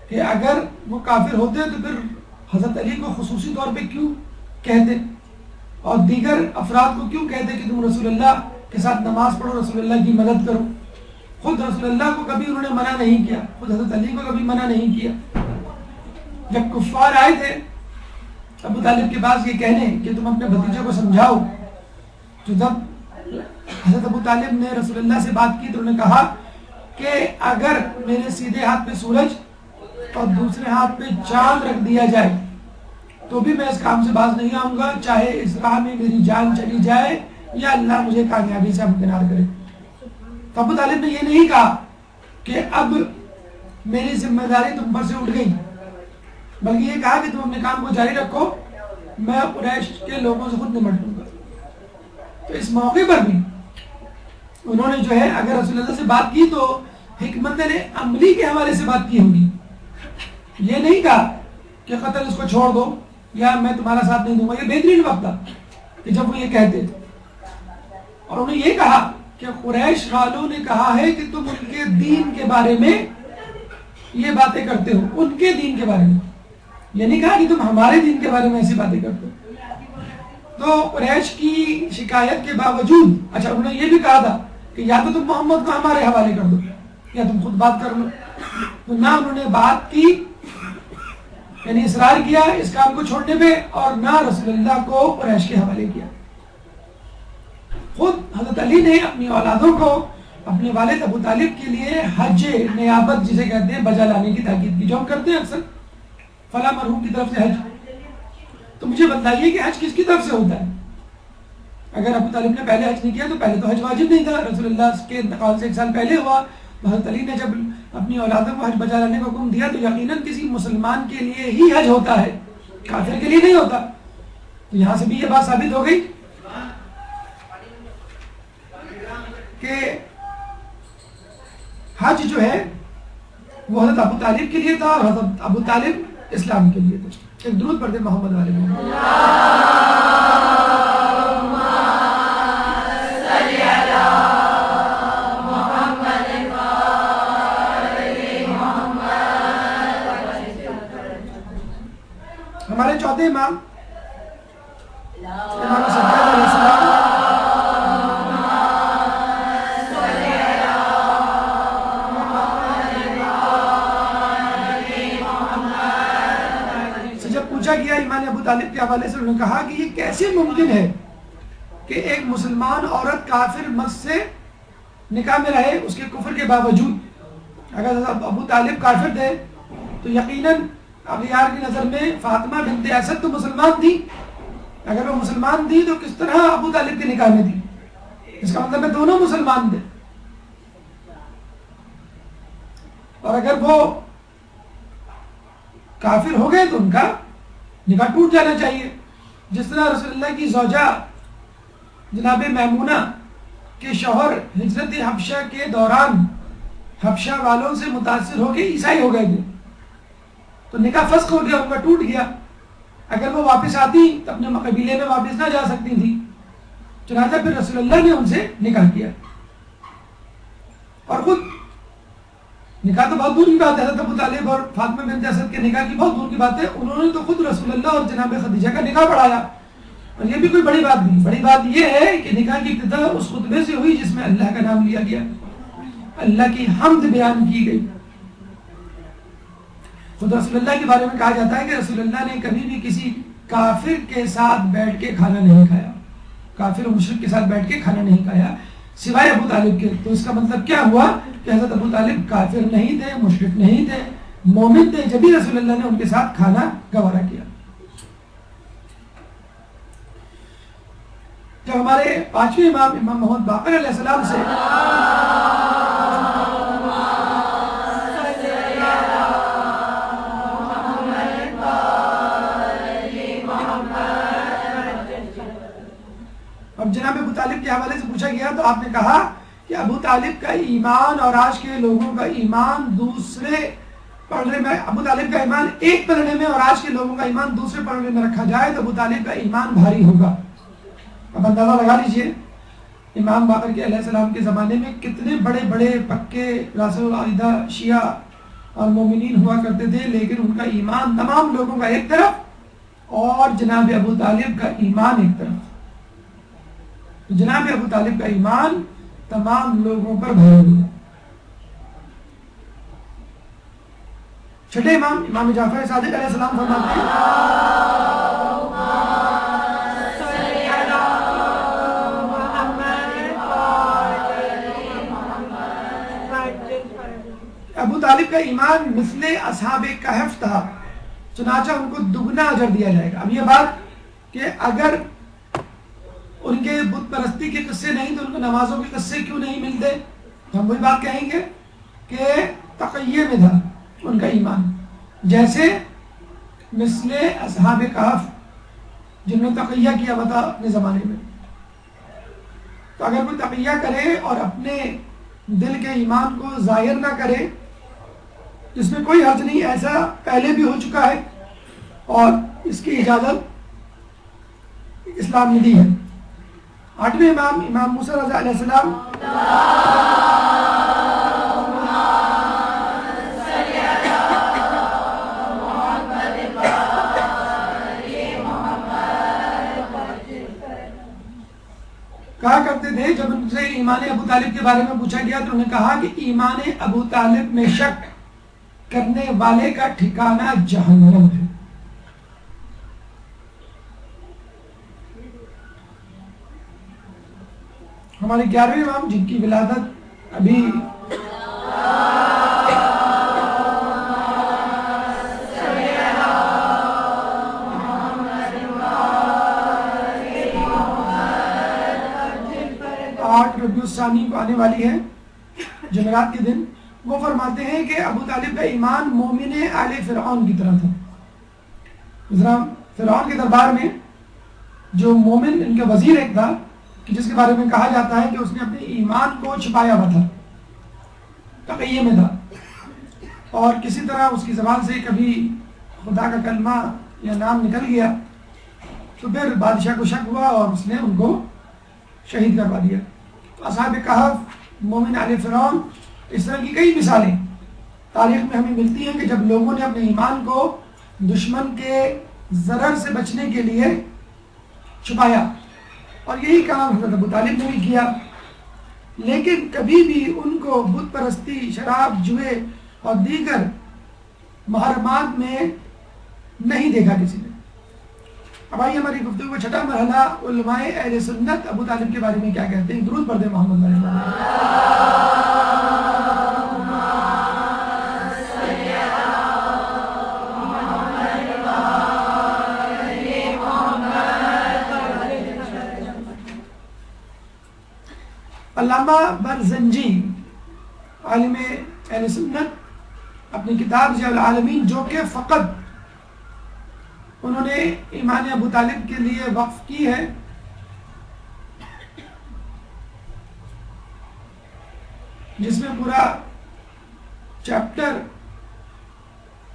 کہ اگر وہ کافر ہوتے تو پھر حضرت علی کو خصوصی طور پہ کیوں کہتے، اور دیگر افراد کو کیوں کہتے کہ تم رسول اللہ کے ساتھ نماز پڑھو، رسول اللہ کی مدد کرو. خود رسول اللہ کو کبھی انہوں نے منع نہیں کیا، خود حضرت علی کو کبھی منع نہیں کیا. جب کفار آئے تھے ابو طالب کے پاس یہ کہنے کہ تم اپنے بھتیجے کو سمجھاؤ، تو جب حضرت ابو طالب نے رسول اللہ سے بات کی تو انہوں نے کہا کہ اگر میرے سیدھے ہاتھ پہ سورج اور دوسرے ہاتھ پہ چاند رکھ دیا جائے تو بھی میں اس کام سے باز نہیں آؤں گا، چاہے اس راہ میں میری جان چلی جائے یا اللہ مجھے کامیابی سے ہمکنار کرے۔ تو ابو طالب نے یہ نہیں کہا کہ اب میری ذمہ داری تم پر سے اٹھ گئی، بلکہ یہ کہا کہ تم اپنے کام کو جاری رکھو، میں قریش کے لوگوں سے خود نمٹ لوں گا۔ تو اس موقع پر بھی انہوں نے جو ہے اگر رسول اللہ سے بات کی تو حکمت عملی کے حوالے سے بات کی ہوگی، یہ نہیں کہا کہ قتل اس کو چھوڑ دو یا میں تمہارا ساتھ نہیں دوں گا۔ یہ بہترین وقت تھا کہ جب وہ یہ کہتے، اور انہوں نے یہ کہا کہ قریش والوں نے کہا ہے کہ تم ان کے دین کے بارے میں یہ باتیں کرتے ہو، ان کے دین کے بارے میں، یہ نہیں کہا کہ تم ہمارے دین کے بارے میں ایسی باتیں کرتے ہو۔ تو قریش کی شکایت کے باوجود اچھا انہوں نے یہ بھی کہا تھا کہ یا تو تم محمد کو ہمارے حوالے کر دو یا تم خود بات کر لو، تو نہ انہوں نے بات کی، یعنی اصرار کیا اس کام کو چھوڑنے پہ، اور نہ رسول اللہ کو قریش کے حوالے کیا۔ خود حضرت علی نے اپنی اولادوں کو اپنے والد ابو طالب کے لیے حج نیابت جسے کہتے ہیں بجا لانے کی تاکید کی، جو ہم کرتے ہیں اکثر فلاں مرحوم کی طرف سے حج۔ تو مجھے بتائیے کہ حج کس کی طرف سے ہوتا ہے؟ اگر ابو طالب نے پہلے حج نہیں کیا تو پہلے تو حج واجب نہیں تھا، رسول اللہ کے انتقال سے 1 سال پہلے ہوا۔ حضرت علی نے جب اپنی اولادوں کو حج بجا لانے کا حکم دیا تو یقیناً کسی مسلمان کے لیے ہی حج ہوتا ہے، کافر کے لیے نہیں ہوتا۔ تو یہاں سے بھی یہ بات ثابت ہو گئی کہ حج جو ہے وہ حضرت ابو طالب کے لیے تھا، اور حضرت ابو طالب اسلام کے لیے تھا۔ ایک درود پڑھتے محمد والے محمد۔ ہمارے چوتھے امام امام صدیق علیہ السلام سے جب پوچھا گیا ایمان ابو طالب کے حوالے سے، انہوں نے کہا کہ یہ کیسے ممکن ہے کہ ایک مسلمان عورت کافر مرد سے نکاح میں رہے اس کے کفر کے باوجود؟ اگر ابو طالب کافر تھے تو یقیناً اغیار کی نظر میں فاطمہ بنت اسد تو مسلمان تھی، اگر وہ مسلمان تھی تو کس طرح ابو طالب کے نکاح میں تھی؟ اس کا مطلب ہے دونوں مسلمان تھے، اور اگر وہ کافر ہو گئے تو ان کا نکاح ٹوٹ جانا چاہیے۔ جس طرح رسول اللہ کی زوجہ جناب میمونہ کے شوہر ہجرت حبشہ کے دوران حبشہ والوں سے متاثر ہو کے عیسائی ہو گئے تھے، تو نکاح فسخ ہو گیا، ان کا ٹوٹ گیا۔ اگر وہ واپس آتی تو اپنے قبیلے میں واپس نہ جا سکتی تھی، چنانچہ پھر رسول اللہ نے ان سے نکاح کیا، اور خود نکاح تو بہت دور کی بات ہے، حضرت ابو طالب اور فاطمہ بنت اسد کے نکاح کی بہت دور کی بات ہے، انہوں نے تو خود رسول اللہ اور جناب خدیجہ کا نکاح پڑھایا، اور یہ بھی کوئی بڑی بات نہیں۔ بڑی بات یہ ہے کہ نکاح کی ابتدا اس خطبے سے ہوئی جس میں اللہ کا نام لیا گیا، اللہ کی حمد بیان کی گئی۔ خود رسول اللہ کے بارے میں کہا جاتا ہے کہ رسول اللہ نے کبھی بھی کسی کافر کے ساتھ بیٹھ کے کھانا نہیں کھایا، کافر و مشرک کے ساتھ بیٹھ کے کھانا نہیں کھایا سوائے ابو طالب کے۔ تو اس کا مطلب کیا ہوا کہ حضرت ابو طالب کافر نہیں تھے، مشرک نہیں تھے، مومن تھے، جبھی رسول اللہ نے ان کے ساتھ کھانا گوارا کیا۔ جب ہمارے 5ویں امام امام محمد باقر علیہ السلام سے اب جناب ابو طالب کے حوالے سے پوچھا گیا تو آپ نے کہا کہ ابو طالب کا ایمان اور آج کے لوگوں کا ایمان دوسرے پلڑے میں، ابو طالب کا ایمان ایک پلڑے میں اور آج کے لوگوں کا ایمان دوسرے پلڑے میں رکھا جائے تو ابو طالب کا ایمان بھاری ہوگا۔ اب اندازہ لگا لیجئے امام باقر کے علیہ السلام کے زمانے میں کتنے بڑے بڑے پکے راسخ العقیدہ شیعہ اور مومنین ہوا کرتے تھے، لیکن ان کا ایمان تمام لوگوں کا ایک طرف اور جناب ابو طالب کا ایمان ایک طرف۔ جناب ابو طالب کا ایمان تمام لوگوں پر بھاری ہوا۔ چھٹے امام امام جعفر صادق علیہ السلام فرماتے ہیں ابو طالب کا ایمان مثل اصحاب کہف تھا، چنانچہ ان کو دگنا اجر دیا جائے گا. اب یہ بات کہ اگر ان کے بت پرستی کے قصے نہیں تو ان کو نمازوں کے قصے کیوں نہیں ملتے، تو ہم وہی بات کہیں گے کہ تقیہ میں تھا ان کا ایمان، جیسے مثل اصحاب کہف جن نے تقیہ کیا ہوا تھا اپنے زمانے میں. تو اگر کوئی تقیہ کرے اور اپنے دل کے ایمان کو ظاہر نہ کرے جس میں کوئی حرج نہیں، ایسا پہلے بھی ہو چکا ہے اور اس کی اجازت اسلام نے دی ہے. 8ویں امام امام موسیٰ رضا علیہ السلام کہا کرتے تھے، جب ان سے ایمان ابو طالب کے بارے میں پوچھا گیا تو انہوں نے کہا کہ ایمان ابو طالب میں شک کرنے والے کا ٹھکانہ جہنم ہے. ہمارے 11ویں امام جن کی ولادت ابھی ربیع الثانی کو آنے والی ہے، جمعرات کے دن، وہ فرماتے ہیں کہ ابو طالب کا ایمان مومن آل فرعون کی طرح تھا. فرعون کے دربار میں جو مومن ان کا وزیر ایک تھا کہ جس کے بارے میں کہا جاتا ہے کہ اس نے اپنے ایمان کو چھپایا ہوا تھا، تقیہ میں تھا، اور کسی طرح اس کی زبان سے کبھی خدا کا کلمہ یا نام نکل گیا تو پھر بادشاہ کو شک ہوا اور اس نے ان کو شہید کروا دیا. اصحاب کہف، مومن آل فرعون، اس طرح کی کئی مثالیں تاریخ میں ہمیں ملتی ہیں کہ جب لوگوں نے اپنے ایمان کو دشمن کے ضرر سے بچنے کے لیے چھپایا، اور یہی کام حضرت ابو طالب نے بھی کیا. لیکن کبھی بھی ان کو بت پرستی، شراب، جوئے اور دیگر محرمات میں نہیں دیکھا کسی نے. اب آئیے ہماری گفتگو کا چھٹا مرحلہ، علماء اہل سنت ابو طالب کے بارے میں کیا کہتے ہیں. درود پڑھ دیں محمد علیہ وسلم. علامہ برزنجی عالم اہل سنت اپنی کتاب ضیاء العالمین جو کہ فقط انہوں نے ایمان ابو طالب کے لیے وقف کی ہے، جس میں پورا چیپٹر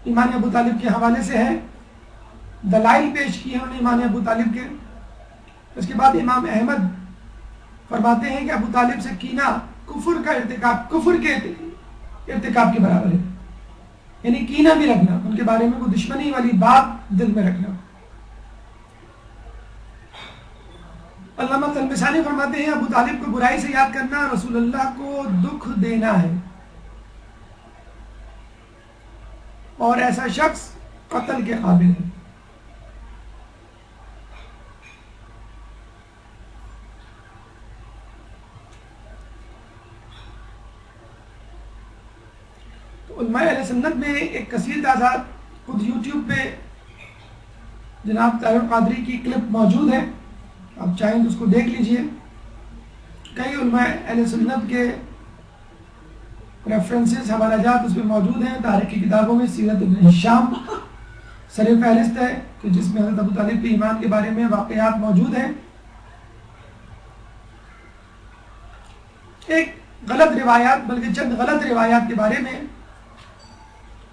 ایمان ابو طالب کے حوالے سے ہے، دلائل پیش کیے انہوں نے ایمان ابو طالب کے. اس کے بعد امام احمد فرماتے ہیں کہ ابو طالب سے کینہ کفر کے ارتکاب کے برابر ہے، یعنی کینہ بھی رکھنا، ان کے بارے میں کوئی دشمنی والی بات دل میں رکھنا. علامہ طلبسانی فرماتے ہیں ابو طالب کو برائی سے یاد کرنا رسول اللہ کو دکھ دینا ہے، اور ایسا شخص قتل کے قابل ہے. علماء اہل سنت میں ایک کثیر تعداد، خود یوٹیوب پہ جناب طاہر القادری کی کلپ موجود ہے، آپ چاہیں تو اس کو دیکھ لیجئے. کئی علماء اہل سنت کے ریفرنسز، حوالہ جات اس میں موجود ہیں. تاریخی کتابوں میں سیرت ابن ہشام سر فہرست ہے کہ جس میں حضرت ابو طالب کے ایمان کے بارے میں واقعات موجود ہیں. ایک غلط روایات، بلکہ چند غلط روایات کے بارے میں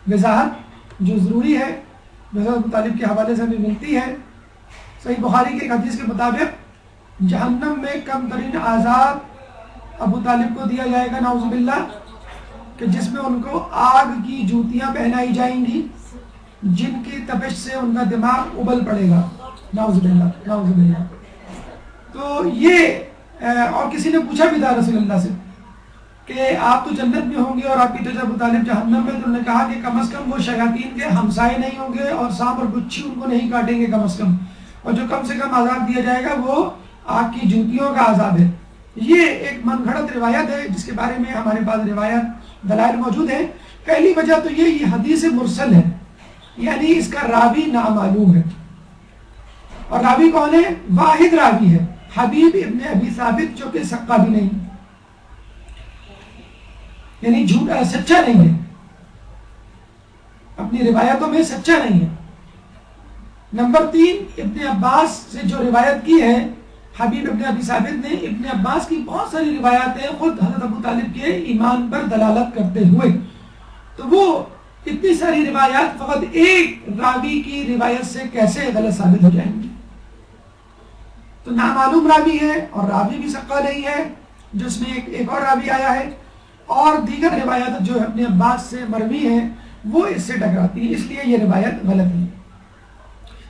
وضاحت جو ضروری ہے، حضرت ابو طالب کے حوالے سے ہمیں ملتی ہے. صحیح بخاری کے ایک حدیث کے مطابق جہنم میں کم ترین عذاب ابو طالب کو دیا جائے گا، نعوذ باللہ، کہ جس میں ان کو آگ کی جوتیاں پہنائی جائیں گی جن کی تپش سے ان کا دماغ ابل پڑے گا، نعوذ باللہ نعوذ باللہ. تو یہ اور کسی نے پوچھا بھی تھا رسول اللہ سے کہ آپ تو جنت میں ہوں گے اور آپ کی چچا ابو طالب جہنم میں، تو انہوں نے کہا کہ کم از کم وہ شیاطین کے ہمسائے نہیں ہوں گے اور سانپ اور بچھی ان کو نہیں کاٹیں گے کم از کم، اور جو کم سے کم عذاب دیا جائے گا وہ آگ کی جوتیوں کا عذاب ہے. یہ ایک من گھڑت روایت ہے جس کے بارے میں ہمارے پاس روایت دلائل موجود ہیں. پہلی وجہ تو یہ حدیث مرسل ہے، یعنی اس کا راوی نامعلوم ہے. اور راوی کون ہے؟ واحد راوی ہے، حبیب ابن ابی ثابت، جو کہ ثقہ بھی نہیں، یعنی جھوٹا سچا نہیں ہے، اپنی روایتوں میں سچا نہیں ہے. نمبر 3، ابن عباس سے جو روایت کی ہے حبیب ابن ابی ثابت نے، ابن عباس کی بہت ساری روایات ہیں خود حضرت ابو طالب کے ایمان پر دلالت کرتے ہوئے، تو وہ اتنی ساری روایات فقط ایک راوی کی روایت سے کیسے غلط ثابت ہو جائیں گی؟ تو نامعلوم راوی ہے اور راوی بھی ثقہ نہیں ہے، جس میں ایک اور راوی آیا ہے، اور دیگر روایات جو ابن عباس سے مروی ہیں وہ اس سے ٹکراتی ہیں، اس لیے یہ روایت غلط ہے.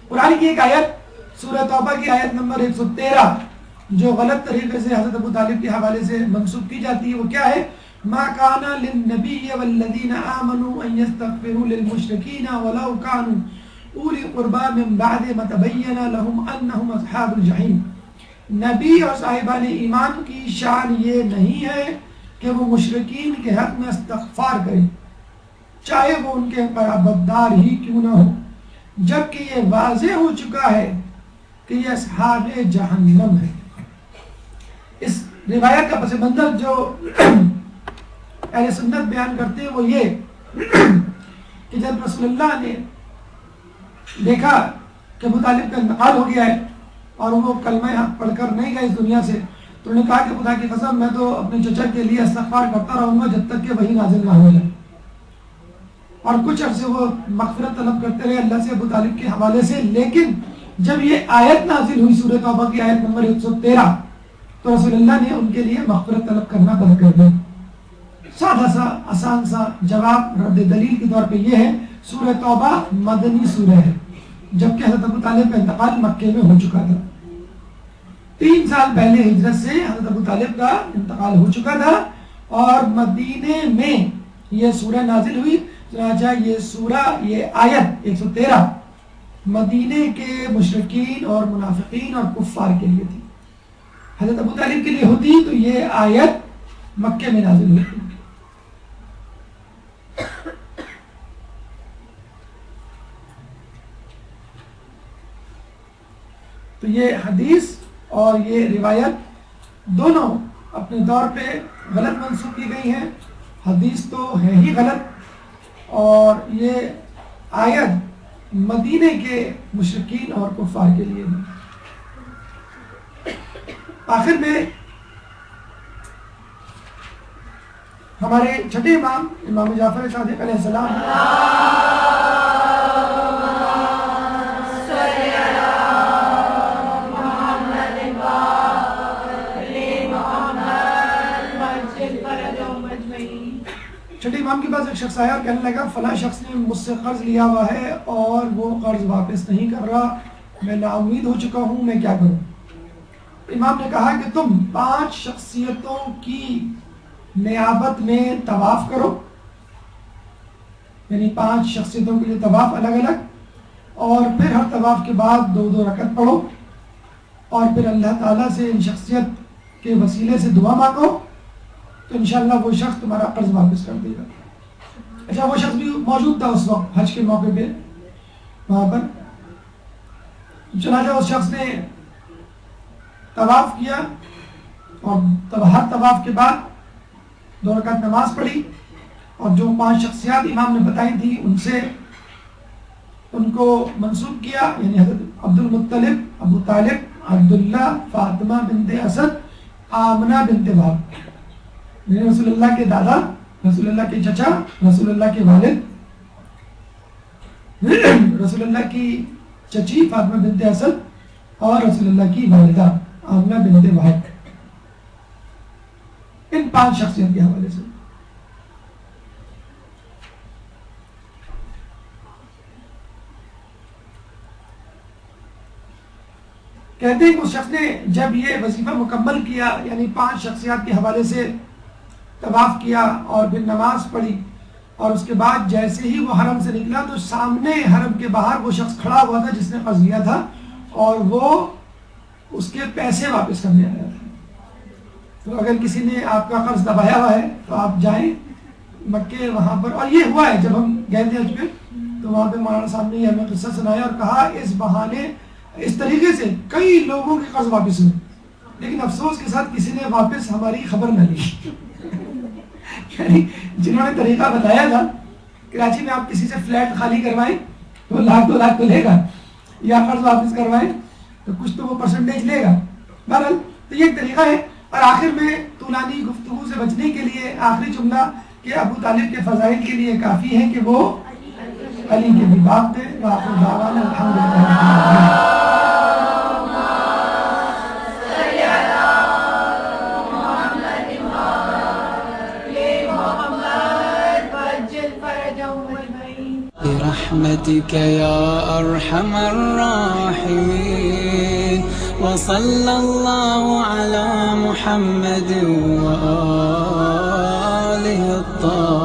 قرآن کی ایک آیت سورہ توبہ کی آیت نمبر 113 جو غلط طریقے سے حضرت ابو طالب کے حوالے سے منسوب کی جاتی ہے وہ کیا ہے؟ ما کان للنبی والذین آمنوا ان یستغفروا للمشرکین ولو کانوا اولی قربا من بعد ما تبین لهم انہم اصحاب الجحیم. نبی اور صاحبان ایمان کی شان یہ نہیں ہے کہ وہ مشرکین کے حق میں استغفار کریں چاہے وہ ان کے قرابت دار ہی کیوں نہ ہو، جبکہ یہ واضح ہو چکا ہے کہ یہ اصحاب جہنم ہے. اس روایت کا پس منظر جو اہل سنت بیان کرتے ہیں وہ یہ کہ جب رسول اللہ نے دیکھا کہ ابو طالب کا انتقال ہو گیا ہے اور وہ کلمہ حق پڑھ کر نہیں گئے اس دنیا سے، تو انہوں نے کہا کہ خدا کی قسم میں تو اپنے چچا کے لیے استغفار کرتا رہوں گا جب تک کہ وہی نازل نہ ہو جائے. اور کچھ عرصے وہ مغفرت طلب کرتے رہے اللہ سے ابو طالب کے حوالے سے، لیکن جب یہ آیت نازل ہوئی سورہ توبہ کی آیت نمبر 113 تو رسول اللہ نے ان کے لیے مغفرت طلب کرنا بند کر دیا. سادہ سا آسان سا جواب رد دلیل کے طور پہ یہ ہے سورہ توبہ مدنی سورہ ہے، جبکہ حضرت ابو طالب کا انتقال مکے میں ہو چکا تھا. 3 سال پہلے ہجرت سے حضرت ابو طالب کا انتقال ہو چکا تھا اور مدینے میں یہ سورہ نازل ہوئی. یہ سورہ، یہ آیت 113 مدینے کے مشرکین اور منافقین اور کفار کے لیے تھی. حضرت ابو طالب کے لیے ہوتی تو یہ آیت مکے میں نازل ہوتی. تو یہ حدیث اور یہ روایت دونوں اپنے دور پہ غلط منسوخ کی گئی ہیں. حدیث تو ہے ہی غلط اور یہ آیت مدینے کے مشرکین اور کفار کے لیے ہے. آخر میں ہمارے چھٹے امام امام جعفر صادق علیہ السلام چھٹے امام کے پاس ایک شخص آیا اور کہنے لگا فلاں شخص نے مجھ سے قرض لیا ہوا ہے اور وہ قرض واپس نہیں کر رہا، میں نا امید ہو چکا ہوں، میں کیا کروں؟ امام نے کہا کہ تم 5 شخصیتوں کی نیابت میں طواف کرو، یعنی 5 شخصیتوں کے لیے طواف الگ الگ، اور پھر ہر طواف کے بعد 2 رکعت پڑھو اور پھر اللہ تعالیٰ سے ان شخصیت کے وسیلے سے دعا مانگو تو انشاءاللہ وہ شخص تمہارا قرض واپس کر دے گا. اچھا وہ شخص بھی موجود تھا اس وقت حج کے موقع پہ وہاں پر. چنانچہ اس شخص نے طواف کیا اور ہر طواف کے بعد 2 رکعت نماز پڑھی اور جو 5 شخصیات امام نے بتائی تھی ان سے ان کو منسوب کیا، یعنی حضرت عبد المطلب، ابو طالب، عبداللہ، فاطمہ بنت اسد، آمنہ بنت وہب، یعنی رسول اللہ کے دادا، رسول اللہ کے چچا، رسول اللہ کے والد، رسول اللہ کی چچی فاطمہ بنت اسد اور رسول اللہ کی والدہ آمنہ بنت وہب، ان 5 شخصیت کے حوالے سے. کہتے ہیں کہ اس شخص نے جب یہ وظیفہ مکمل کیا، یعنی 5 شخصیات کے حوالے سے طواف کیا اور پھر نماز پڑھی اور اس کے بعد جیسے ہی وہ حرم سے نکلا تو سامنے حرم کے باہر وہ شخص کھڑا ہوا تھا جس نے قرض لیا تھا اور وہ اس کے پیسے واپس کرنے آیا تھا. تو اگر کسی نے آپ کا قرض دبایا ہوا ہے تو آپ جائیں مکے وہاں پر. اور یہ ہوا ہے جب ہم گئے تھے حج پہ تو وہاں پہ مولانا صاحب نے ہمیں قصہ سنایا اور کہا اس بہانے اس طریقے سے کئی لوگوں کے قرض واپس ہوئے، لیکن افسوس کے ساتھ کسی نے واپس ہماری خبر نہ لی یعنی جنہوں نے طریقہ بتایا تھا کراچی میں آپ کسی سے فلیٹ خالی کروائیں تو 1,00,000-2,00,000 تو لے گا، یا قرض واپس کروائیں تو کچھ تو وہ پرسنٹیج لے گا. بہرحال تو یہ ایک طریقہ ہے. اور آخر میں طولانی گفتگو سے بچنے کے لیے آخری جملہ کہ ابو طالب کے فضائل کے لیے کافی ہے کہ وہ علی کے بھی باپ تھے. وآخر دعوانا الحمدللہ. برحمتك يا أرحم الراحمين وصلى الله على محمد وآله الطاهرين.